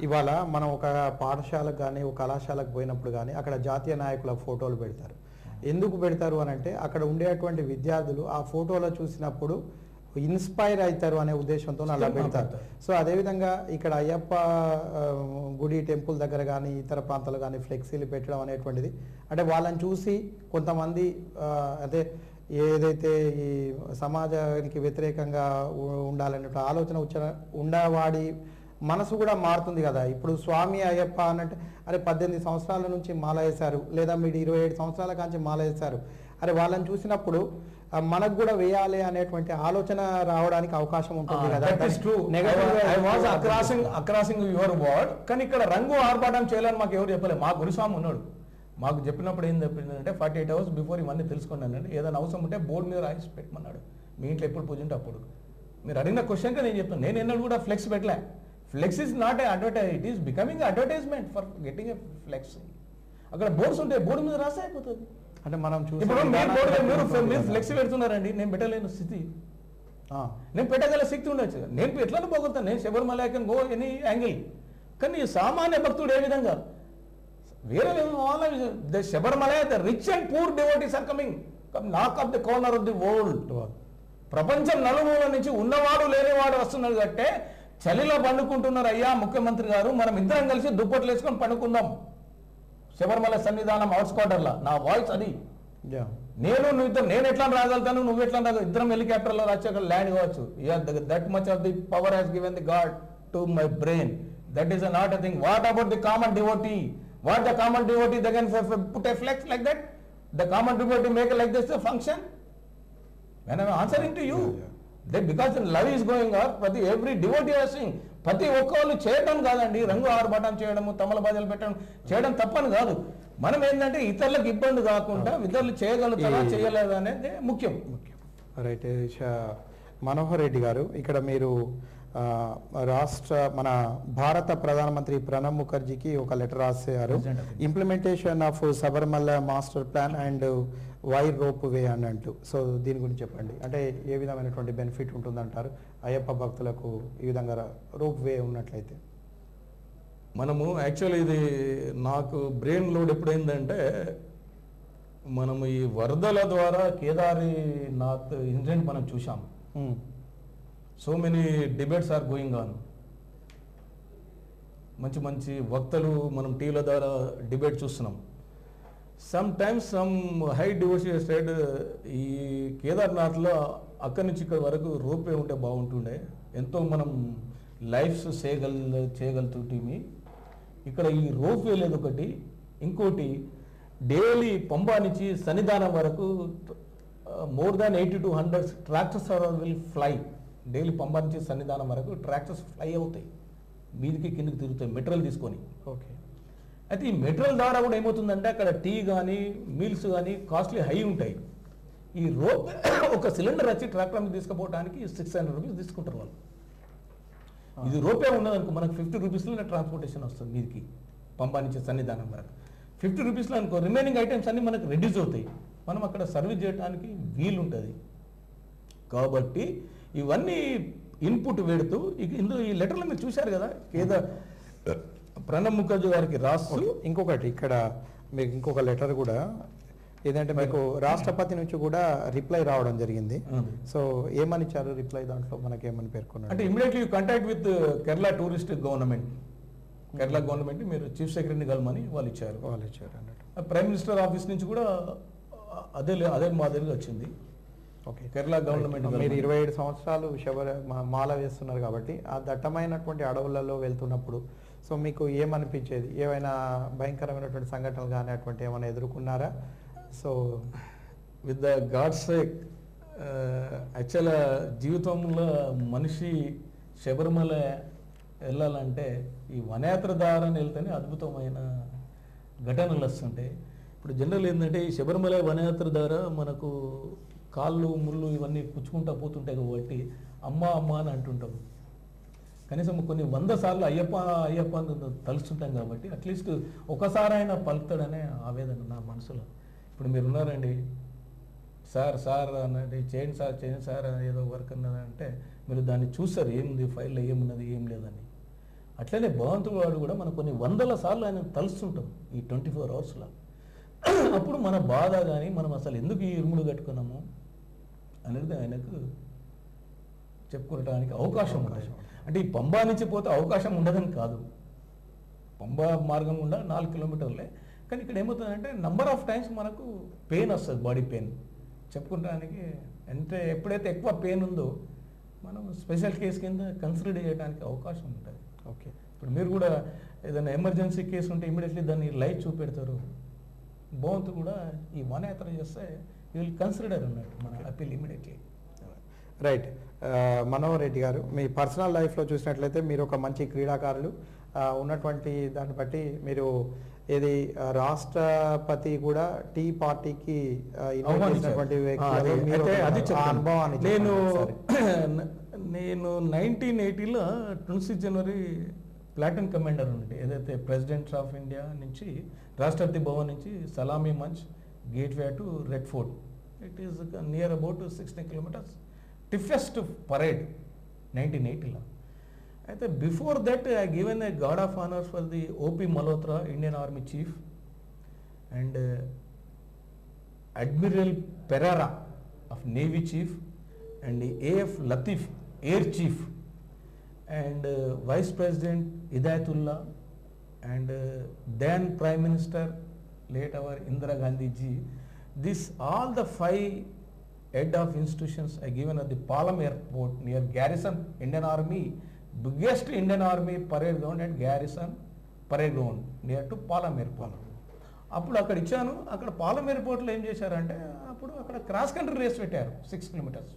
ఇవాళ మనం ఒక పాఠశాలకు కానీ ఒక కళాశాలకు పోయినప్పుడు కానీ అక్కడ జాతీయ నాయకుల ఫోటోలు పెడతారు. ఎందుకు పెడతారు అని అంటే అక్కడ ఉండేటువంటి విద్యార్థులు ఆ ఫోటోలో చూసినప్పుడు ఇన్స్పైర్ అవుతారు అనే ఉద్దేశంతో అలా పెడతారు. సో అదేవిధంగా ఇక్కడ అయ్యప్ప గుడి టెంపుల్ దగ్గర కానీ ఇతర ప్రాంతాలు కానీ ఫ్లెక్సీలు పెట్టడం అనేటువంటిది అంటే వాళ్ళని చూసి కొంతమంది అదే ఏదైతే ఈ సమాజానికి వ్యతిరేకంగా ఉండాలనే ఆలోచన ఉండవాడి మనసు కూడా మారుతుంది కదా. ఇప్పుడు స్వామి అయ్యప్ప అన్నట్టు అరే 18 సంవత్సరాల నుంచి మాల వేశారు, లేదా మీరు 27 సంవత్సరాల కాంచి మాల వేశారు, అరే వాళ్ళని చూసినప్పుడు మనకు కూడా వేయాలి అనేటువంటి ఆలోచన రావడానికి అవకాశం ఉంటుంది కదా. అక్రాసింగ్ యువర్ వర్డ్. కానీ ఇక్కడ రంగు ఆర్భాటం చేయాలని మాకు ఎవరు చెప్పలేదు. మా గురుస్వామి ఉన్నాడు, మాకు చెప్పినప్పుడు ఏం చెప్పిందంటే 48 hours బిఫోర్ ఇవన్నీ తెలుసుకున్నానండి. ఏదైనా అవసరం ఉంటే బోర్డు మీద రాసి పెట్టమన్నాడు. మీ ఇంట్లో ఎప్పుడు పూజ ఉంటే అప్పుడు. మీరు అడిగిన క్వశ్చన్గా నేను చెప్తాను. నేను ఎన్నడూ కూడా ఫ్లెక్స్ పెట్టలే. Flex is not a advertise, it is becoming advertisement for getting a flex. అక్కడ బోర్డ్స్ ఉంటాయి, బోర్డు మీద రాస్తే అయిపోతుంది. అంటే మనం మీరు ఫ్లెక్స్ పెడుతున్నారండి, నేను పెట్టలేని స్థితి, నేను పెట్టగల శక్తి ఉండొచ్చు. నేను ఎట్లా పోగొడతాను? నేను Sabarimala can go any angle. కానీ సామాన్య భక్తుడు ఏ విధంగా వేరే Sabarimala the rich and poor devotees are coming knock of the corner of the world. ప్రపంచం నలుమూల నుంచి ఉన్నవాడు లేనివాడు వస్తున్నారు కట్టే చలిలో పండుకుంటున్నారు. అయ్యా ముఖ్యమంత్రి గారు, మనం ఇద్దరం కలిసి దుప్పట్లు వేసుకొని పండుకుందాం శబరిమల సన్నిధానం అవుట్స్క్వార్టర్లో. నా వాయిస్ అది. నేను ఎట్లా రాగలుగుతాను, నువ్వు ఎట్లా రాగలవు? ఇద్దరం హెలికాప్టర్లో వచ్చాక ల్యాండ్ కావచ్చు. That much of the power has given the god to my brain. That is not a thing. What about the common devotee? What the common devotee? They can put a flex like that. The common devotee make like this function. When I answering to you, because love is going or ప్రతి every devotee or sing. ప్రతి ఒక్కళ్ళు చేయడం కాదండి, రంగు ఆర్భాటం చేయడము, తమలబాజలు పెట్టడం చేయడం తప్పని కాదు. మనం ఏంటంటే ఇతరులకు ఇబ్బంది కాకుండా ఇతరులు చేయగలుగుతారా చేయలేదా అనేది ముఖ్యం. రైట్. మనోహర్ రెడ్డి గారు, ఇక్కడ మీరు మన భారత ప్రధానమంత్రి ప్రణబ్ ముఖర్జీకి ఒక లెటర్ రాశారు. Implementation of Sabarimala master plan and wire rope way అని అంటూ. సో దీని గురించి చెప్పండి. అంటే ఏ విధమైనటువంటి బెనిఫిట్ ఉంటుందంటారు అయ్యప్ప భక్తులకు ఈ విధంగా రోప్ వే ఉన్నట్లయితే? మనము యాక్చువల్లీ ఇది నాకు బ్రెయిన్ లోడ్ ఎప్పుడైందంటే, మనము ఈ వరదల ద్వారా కేదారీనాథ్ ఇన్సిడెంట్ మనం చూసాం. So many debates are going on. మంచి మంచి వక్తలు మనం టీవీల ద్వారా డిబేట్ చూస్తున్నాం. Some times some high devotee side ఈ కేదార్నాథ్లో అక్కడి నుంచి ఇక్కడ వరకు రోపే ఉంటే బాగుంటుండే, ఎంతో మనం లైఫ్స్ చేయగలుగుతుంది. ఇక్కడ ఈ రోపే లేదు ఒకటి. ఇంకోటి, డైలీ పంబా నుంచి సన్నిధానం వరకు more than 80 to 100 tractors will fly. Daily Pamba నుంచి సన్నిధానం వరకు ట్రాక్టర్స్ ఫ్లై అవుతాయి, మీదికి కిందకి తిరుగుతాయి మెటీరియల్ తీసుకొని. ఓకే. అయితే ఈ మెటీరియల్ ద్వారా కూడా ఏమవుతుందంటే అక్కడ టీ కానీ మీల్స్ కానీ కాస్ట్లీ హై ఉంటాయి. ఈ రోప్ ఒక సిలిండర్ వచ్చి ట్రాక్టర్ మీద తీసుకుపోవడానికి 600 రూపీస్ తీసుకుంటారు వాళ్ళు. ఇది రోపే ఉన్నదనుకో మనకు 50 రూపీస్లో ట్రాన్స్పోర్టేషన్ వస్తుంది మీదికి పంబా నుంచి సన్నిధానం వరకు. 50 రూపీస్లో అనుకో రిమైనింగ్ ఐటమ్స్ అన్ని మనకు రెడ్యూస్ అవుతాయి. మనం అక్కడ సర్వీస్ చేయడానికి వీలు ఉంటుంది. కాబట్టి ఇవన్నీ ఇన్పుట్ పెడుతూ ఇందులో ఈ లెటర్లో మీరు చూశారు కదా ప్రణబ్ ముఖర్జీ గారికి రాస్తూ ఇంకొకటి ఇక్కడ మీకు ఇంకొక లెటర్ కూడా ఏదంటే మీకు రాష్ట్రపతి నుంచి కూడా రిప్లై రావడం జరిగింది. సో ఏమని ఇచ్చారు రిప్లై, దాంట్లో మనకి ఏమని పేర్కొన్నారు అంటే immediately contact with Kerala tourist government, Kerala government మీరు చీఫ్ సెక్రటరీని కలమని వాళ్ళు ఇచ్చారు అన్నట్టు. ప్రైమ్ మినిస్టర్ ఆఫీస్ నుంచి కూడా అదే మాదిరిగా వచ్చింది. ఓకే, కేరళ గవర్నమెంట్ మీరు 27 సంవత్సరాలు మాల వేస్తున్నారు కాబట్టి ఆ దట్టమైనటువంటి అడవులలో వెళ్తున్నప్పుడు సో మీకు ఏమనిపించేది, ఏమైనా భయంకరమైనటువంటి సంఘటనలు కానీ అటువంటి ఏమైనా ఎదుర్కొన్నారా? So with the god's sake యాక్చువల్గా జీవితంలో మనిషి శబరిమల వెళ్ళాలంటే ఈ వనయాత్ర దారాన్ని వెళ్తేనే అద్భుతమైన ఘటనలు వస్తుంటాయి. ఇప్పుడు జనరల్ ఏంటంటే ఈ శబరిమల వనయాత్ర ద్వారా మనకు కాళ్ళు ముళ్ళు ఇవన్నీ పుచ్చుకుంటా పోతుంటాయి కాబట్టి అమ్మ అమ్మ అని అంటుంటాం. కనీసం కొన్ని 100 సార్లు అయ్యప్ప అయ్యప్ప అని తలుస్తుంటాం కాబట్టి అట్లీస్ట్ ఒకసారి అయినా పలుకుతాడనే ఆవేదన నా మనసులో. ఇప్పుడు మీరు ఉన్నారండి, సార్ అన్నది చేయండి సార్ ఏదో వర్క్ అన్నదంటే మీరు దాన్ని చూస్తారు, ఏముంది ఫైల్లో ఏమున్నది ఏం లేదని. అట్లనే భగవంతుడు వాడు కూడా మనం కొన్ని 100 సార్లు ఆయన తలుస్తుంటాం ఈ 24 అవర్స్లో. అప్పుడు మన బాధ కానీ మనం అసలు ఎందుకు ఈ ఇరుముడు కట్టుకున్నాము అనేది ఆయనకు చెప్పుకోవడానికి అవకాశం ఉంటుంది. అంటే ఈ పంబా నుంచి పోతే అవకాశం ఉండదని కాదు, పంబా మార్గం గుండా 4 కిలోమీటర్లే. కానీ ఇక్కడ ఏమవుతుందంటే నంబర్ ఆఫ్ టైమ్స్ మనకు పెయిన్ వస్తుంది, బాడీ పెయిన్ చెప్పుకోవడానికి. అంటే ఎప్పుడైతే ఎక్కువ పెయిన్ ఉందో మనం స్పెషల్ కేసు కింద కన్సిడర్ చేయడానికి అవకాశం ఉంటుంది. ఓకే, ఇప్పుడు మీరు కూడా ఏదైనా ఎమర్జెన్సీ కేసు ఉంటే ఇమీడియట్లీ దాన్ని లైట్ చూపెడతారు. భగవంతుడు కూడా ఈ వనయాత్ర చేస్తే యూ విల్ కన్సిడర్ అన్నట్టు మన appeal immediately. Right, Manohar Reddy గారు, మీ పర్సనల్ లైఫ్లో చూసినట్లయితే మీరు ఒక మంచి క్రీడాకారులు ఉన్నటువంటి దాన్ని బట్టి మీరు ఏది రాష్ట్రపతి కూడా టీ పార్టీకి అనుభవాన్ని నేను 1980లో 26 జనవరి ప్లాటూన్ కమాండర్ ఉండే ఏదైతే ప్రెసిడెంట్ ఆఫ్ ఇండియా నుంచి రాష్ట్రపతి భవన్ నుంచి Salami Manch gateway to Red Fort. It is near about 16 kilometres టిఫెస్ట్ పరేడ్ 1980లో. అయితే before that I given a guard of honours for the OP Malhotra Indian army chief and admiral Pereira of navy chief and AF Latif air chief and Vice President Hidayatullah and then Prime Minister late our Indira Gandhi ji. This all the 5 head of institutions I given at the Palam airport near Garrison Indian Army, biggest Indian Army parade ground at Garrison parade ground near to Palam airport. అప్పుడు అక్కడ ఇచ్చాను. అక్కడ పాలం ఎయిర్పోర్ట్లో ఏం చేశారంటే అప్పుడు అక్కడ cross country race పెట్టారు 6 కిలోమీటర్స్.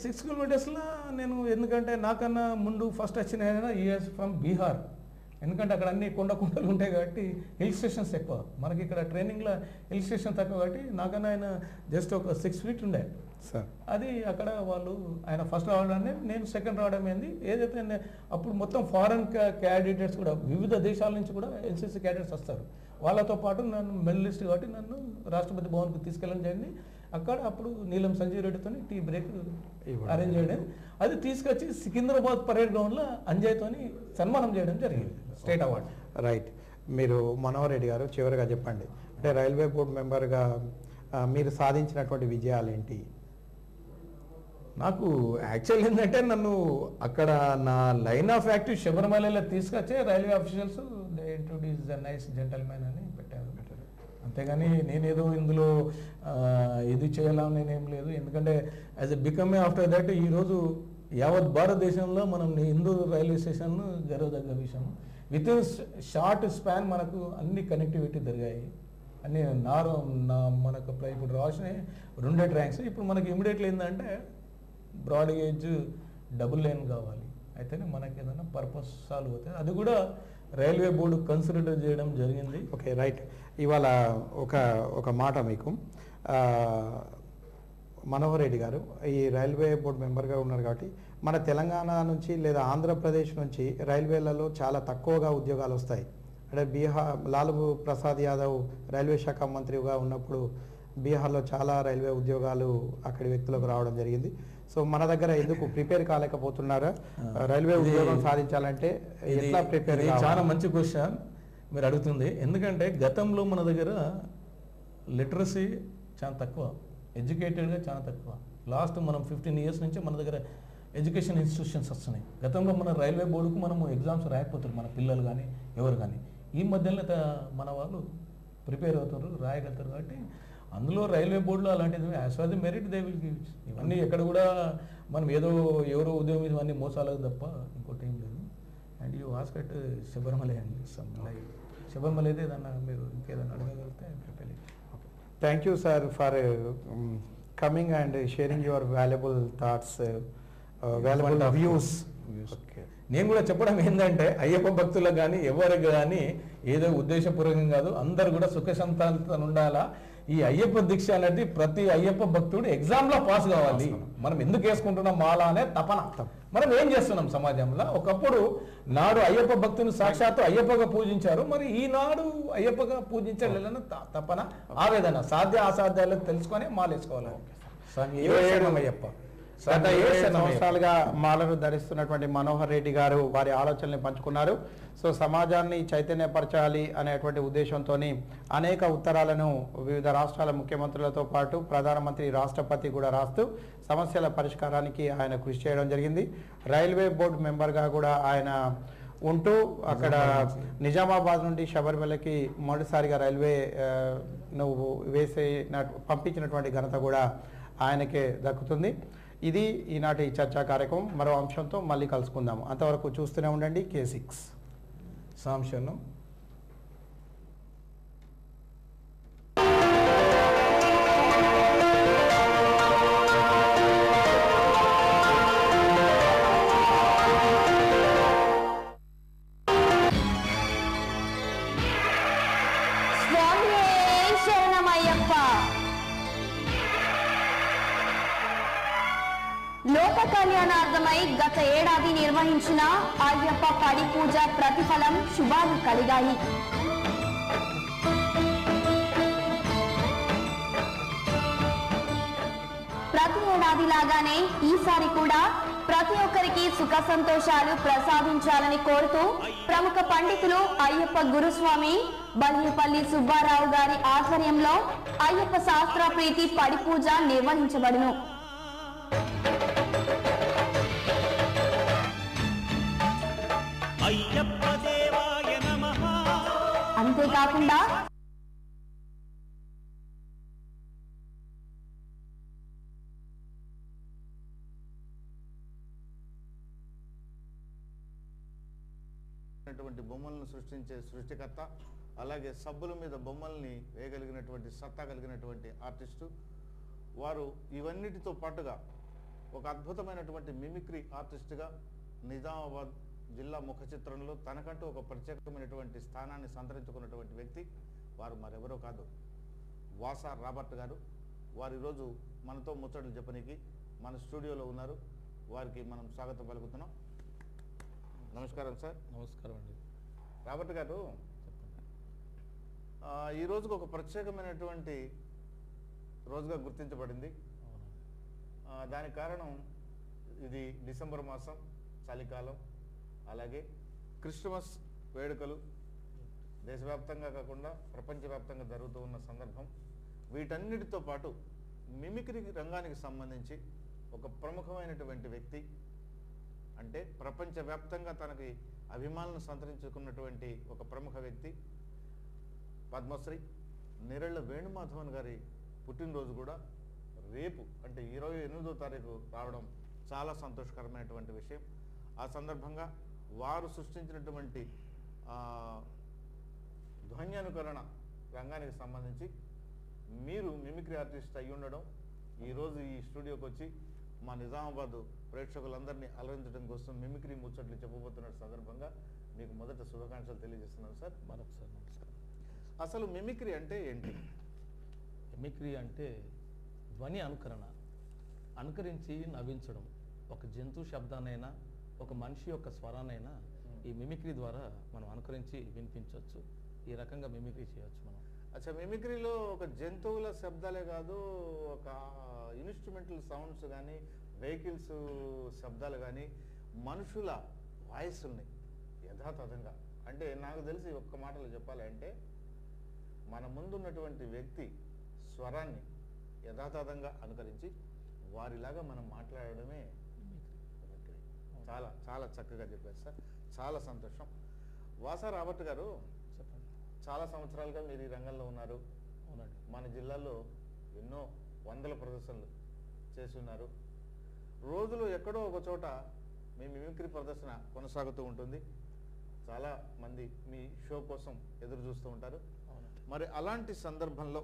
6 కిలోమీటర్స్లో నేను ఎందుకంటే నాకన్నా ముందు ఫస్ట్ వచ్చిన యూఎస్ ఫ్రమ్ బీహార్, ఎందుకంటే అక్కడ అన్ని కొండలు ఉంటాయి కాబట్టి హిల్ స్టేషన్స్ ఎక్కువ. మనకి ఇక్కడ ట్రైనింగ్లో హిల్ స్టేషన్ తక్కువ కాబట్టి నాకన్నా ఆయన జస్ట్ ఒక 6 feet ఉండే సార్. అది అక్కడ వాళ్ళు ఆయన ఫస్ట్ రావడాన్ని నేను సెకండ్ రావడం ఏంది. ఏదైతే అప్పుడు మొత్తం ఫారెన్ క్యాండిడేట్స్ కూడా వివిధ దేశాల నుంచి కూడా ఎన్సీసీ క్యాడెట్స్ వస్తారు. వాళ్ళతో పాటు నన్ను మెడలిస్ట్ కాబట్టి నన్ను రాష్ట్రపతి భవన్కి తీసుకెళ్ళడం జరిగింది. అక్కడ అప్పుడు నీలం సంజయ్ రెడ్డితో టీ బ్రేక్ అరేంజ్ చేయడం, అది తీసుకొచ్చి సికింద్రాబాద్ పరేడ్ గ్రౌండ్లో అంజయ్తోని సన్మానం చేయడం జరిగింది, స్టేట్ అవార్డు. రైట్, మీరు మనోహర్ రెడ్డి గారు చివరిగా చెప్పండి, అంటే రైల్వే బోర్డు మెంబర్గా మీరు సాధించినటువంటి విజయాలు ఏంటి? నాకు యాక్చువల్ ఏంటంటే నన్ను అక్కడ నా లైన్ ఆఫ్ యాక్టివ్ శబరిమలలో తీసుకొచ్చే railway officials they introduce the nice gentlemen అని పెట్టారు. అంతేగాని నేనేదో ఇందులో ఇది చేయాలని నేనేం లేదు. ఎందుకంటే as a become after that ఈరోజు యావత్ భారతదేశంలో మనం హిందూ రైల్వే స్టేషన్ గర్వదగ్గ విషయం. విత్ ఇన్ షార్ట్ స్పాన్ మనకు అన్ని కనెక్టివిటీ జరిగాయి. అన్ని మనకు ఇప్పుడు రాసినాయి 2 ట్రాక్స్. ఇప్పుడు మనకి ఇమీడియట్లీ ఏంటంటే బ్రాడ్ గేజ్ డబుల్ లైన్ కావాలి, అయితేనే మనకి ఏదైనా పర్పస్ సాల్వ్ అవుతుంది. అది కూడా రైల్వే బోర్డు కన్సిడర్ చేయడం జరిగింది. Okay, right. ఇవాళ ఒక మాట మీకు, మనోహర్ రెడ్డి గారు ఈ రైల్వే బోర్డు మెంబర్గా ఉన్నారు కాబట్టి మన తెలంగాణ నుంచి లేదా ఆంధ్రప్రదేశ్ నుంచి రైల్వేలలో చాలా తక్కువగా ఉద్యోగాలు వస్తాయి. అంటే లాలూ ప్రసాద్ యాదవ్ రైల్వే శాఖ మంత్రిగా ఉన్నప్పుడు బీహార్లో చాలా రైల్వే ఉద్యోగాలు అక్కడి వ్యక్తులకు రావడం జరిగింది. సో మన దగ్గర ఎందుకు ప్రిపేర్ కాలేకపోతున్నారా? రైల్వే ఉద్యోగం సాధించాలంటే ఎట్లా ప్రిపేర్? చాలా మంచి క్వశ్చన్ మీరు అడుగుతుంది. ఎందుకంటే గతంలో మన దగ్గర లిటరసీ చాలా తక్కువ, ఎడ్యుకేటెడ్గా చాలా తక్కువ. లాస్ట్ మనం 15 years నుంచి మన దగ్గర ఎడ్యుకేషన్ ఇన్స్టిట్యూషన్స్ వస్తున్నాయి. గతంలో మన రైల్వే బోర్డుకు మనము ఎగ్జామ్స్ రాయకపోతారు మన పిల్లలు కానీ ఎవరు కానీ. ఈ మధ్యలో మన వాళ్ళు ప్రిపేర్ అవుతారు, రాయగలుగుతారు. కాబట్టి అందులో రైల్వే బోర్డులో అలాంటిది as for the merit they will give. ఇవన్నీ ఎక్కడ కూడా మనం ఎవరో ఉద్యోగం ఇవన్నీ మోసాలకు తప్ప ఇంకోటి ఏం లేదు. And you ask at Sabarimala and some like Sabarimala అయితే ఏదన్నా మీరు ఇంకేదన్నా అడగగలిగితే prepare. Thank you sir for coming and sharing your valuable thoughts, valuable views. నేను కూడా చెప్పడం ఏంటంటే అయ్యప్ప భక్తులకు కానీ ఎవరికి కానీ ఏదో ఉద్దేశపూర్వకం కాదు, అందరు కూడా సుఖ సంతానంతో ఉండాలా. ఈ అయ్యప్ప దీక్ష అనేది ప్రతి అయ్యప్ప భక్తుడు ఎగ్జామ్లో పాస్ కావాలి. మనం ఎందుకు వేసుకుంటున్నాం మాల అనే తపన. మనం ఏం చేస్తున్నాం సమాజంలో? ఒకప్పుడు నాడు అయ్యప్ప భక్తుని సాక్షాత్తు అయ్యప్పగా పూజించారు, మరి ఈనాడు అయ్యప్పగా పూజించాలని తపన, ఆవేదన, సాధ్య అసాధ్యాలను తెలుసుకొని మాలేసుకోవాలి. అయ్యప్ప గత 7 సంవత్సరాలుగా మాలను ధరిస్తున్నటువంటి మనోహర్ రెడ్డి గారు వారి ఆలోచనల్ని పంచుకున్నారు. సో సమాజాన్ని చైతన్యపరచాలి అనేటువంటి ఉద్దేశంతో అనేక ఉత్తరాలను వివిధ రాష్ట్రాల ముఖ్యమంత్రులతో పాటు ప్రధానమంత్రి, రాష్ట్రపతి కూడా రాస్తూ సమస్యల పరిష్కారానికి ఆయన కృషి చేయడం జరిగింది. రైల్వే బోర్డు మెంబర్గా కూడా ఆయన ఉంటూ అక్కడ నిజామాబాద్ నుండి శబరిమలకి మొదటిసారిగా రైల్వే నువ్వు పంపించినటువంటి ఘనత కూడా ఆయనకే దక్కుతుంది. ఇది ఈనాటి చర్చా కార్యక్రమం. మరో అంశంతో మళ్ళీ కలుసుకుందాము. అంతవరకు చూస్తూనే ఉండండి K6 సాంశనం. లోక కళ్యాణార్థమై గత ఏడాది నిర్వహించిన అయ్యప్ప పడి పూజ ప్రతిఫలం శుభాలు కలిగాయి. ప్రతి ఏడాది లాగానే ఈసారి కూడా ప్రతి ఒక్కరికి సుఖ సంతోషాలు ప్రసాదించాలని కోరుతూ ప్రముఖ పండితులు అయ్యప్ప గురుస్వామి బల్లిపల్లి సుబ్బారావు గారి ఆధ్వర్యంలో అయ్యప్ప శాస్త్ర ప్రీతి పడి పూజ నిర్వహించబడును. అంతేకాకుండా బొమ్మలను సృష్టించే సృష్టికర్త, అలాగే సబ్బుల మీద బొమ్మల్ని వేయగలిగినటువంటి సత్తా కలిగినటువంటి ఆర్టిస్టు వారు. ఇవన్నిటితో పాటుగా ఒక అద్భుతమైనటువంటి మిమిక్రీ ఆర్టిస్టుగా నిజామాబాద్ జిల్లా ముఖ చిత్రంలో తనకంటూ ఒక ప్రత్యేకమైనటువంటి స్థానాన్ని సంతరించుకున్నటువంటి వ్యక్తి వారు మరెవరో కాదు, వాసా రాబర్ట్ గారు. వారు ఈరోజు మనతో ముచ్చట్లు చెప్పనీకి మన స్టూడియోలో ఉన్నారు. వారికి మనం స్వాగతం పలుకుతున్నాం. నమస్కారం సార్. నమస్కారం అండి. రాబర్ట్ గారు, ఈ రోజుకు ఒక ప్రత్యేకమైనటువంటి రోజుగా గుర్తించబడింది. దానికి కారణం ఇది డిసెంబర్ మాసం, చలికాలం, అలాగే క్రిస్మస్ వేడుకలు దేశవ్యాప్తంగా కాకుండా ప్రపంచవ్యాప్తంగా జరుగుతూ ఉన్న సందర్భం. వీటన్నిటితో పాటు మిమిక్రీ రంగానికి సంబంధించి ఒక ప్రముఖమైనటువంటి వ్యక్తి, అంటే ప్రపంచవ్యాప్తంగా తనకి అభిమానులను సంతరించుకున్నటువంటి ఒక ప్రముఖ వ్యక్తి, పద్మశ్రీ నిరళ్ళ వేణుమాధవన్ గారి పుట్టినరోజు కూడా రేపు అంటే 28వ తారీఖు రావడం చాలా సంతోషకరమైనటువంటి విషయం. ఆ సందర్భంగా వారు సృష్టించినటువంటి ధ్వన్యానుకరణ రంగానికి సంబంధించి మీరు మిమిక్రీ ఆర్టిస్ట్ అయి ఉండడం, ఈరోజు ఈ స్టూడియోకి వచ్చి మా నిజామాబాద్ ప్రేక్షకులందరినీ అలరించడం కోసం మిమిక్రీ ముచ్చట్లు చెప్పబోతున్న సందర్భంగా మీకు మొదట శుభాకాంక్షలు తెలియజేస్తున్నాను సార్. మరొకసారి నమస్కారం. అసలు మిమిక్రీ అంటే ఏంటి? మిమిక్రీ అంటే ధ్వని అనుకరణ, అనుకరించి నవ్వించడం. ఒక జంతు శబ్దాన్నైనా ఒక మనిషి యొక్క స్వరాన్నైనా ఈ మిమిక్రీ ద్వారా మనం అనుకరించి వినిపించవచ్చు. ఈ రకంగా మిమిక్రీ చేయవచ్చు మనం. అచ్చా, మిమిక్రీలో ఒక జంతువుల శబ్దాలే కాదు, ఒక ఇన్స్ట్రుమెంటల్ సౌండ్స్ కానీ, వెహికల్స్ శబ్దాలు కానీ, మనుషుల వాయిస్ని యథాతథంగా, అంటే నాకు తెలిసి ఒక్క మాటలో చెప్పాలంటే మన ముందున్నటువంటి వ్యక్తి స్వరాన్ని యథాతథంగా అనుకరించి వారిలాగా మనం మాట్లాడడమే మిమిక్రీ. చాలా చాలా చక్కగా చెప్పారు సార్, చాలా సంతోషం. వాసా రాబర్ట్ గారు, చెప్పండి. చాలా సంవత్సరాలుగా మీరు ఈ రంగంలో ఉన్నారు. అవునండి. మన మన జిల్లాలో ఎన్నో వందల ప్రదర్శనలు చేసి ఉన్నారు. రోజులో ఎక్కడో ఒక చోట మీ మిమిక్రీ ప్రదర్శన కొనసాగుతూ ఉంటుంది. చాలా మంది మీ షో కోసం ఎదురు చూస్తూ ఉంటారు. అవునండి. మరి అలాంటి సందర్భంలో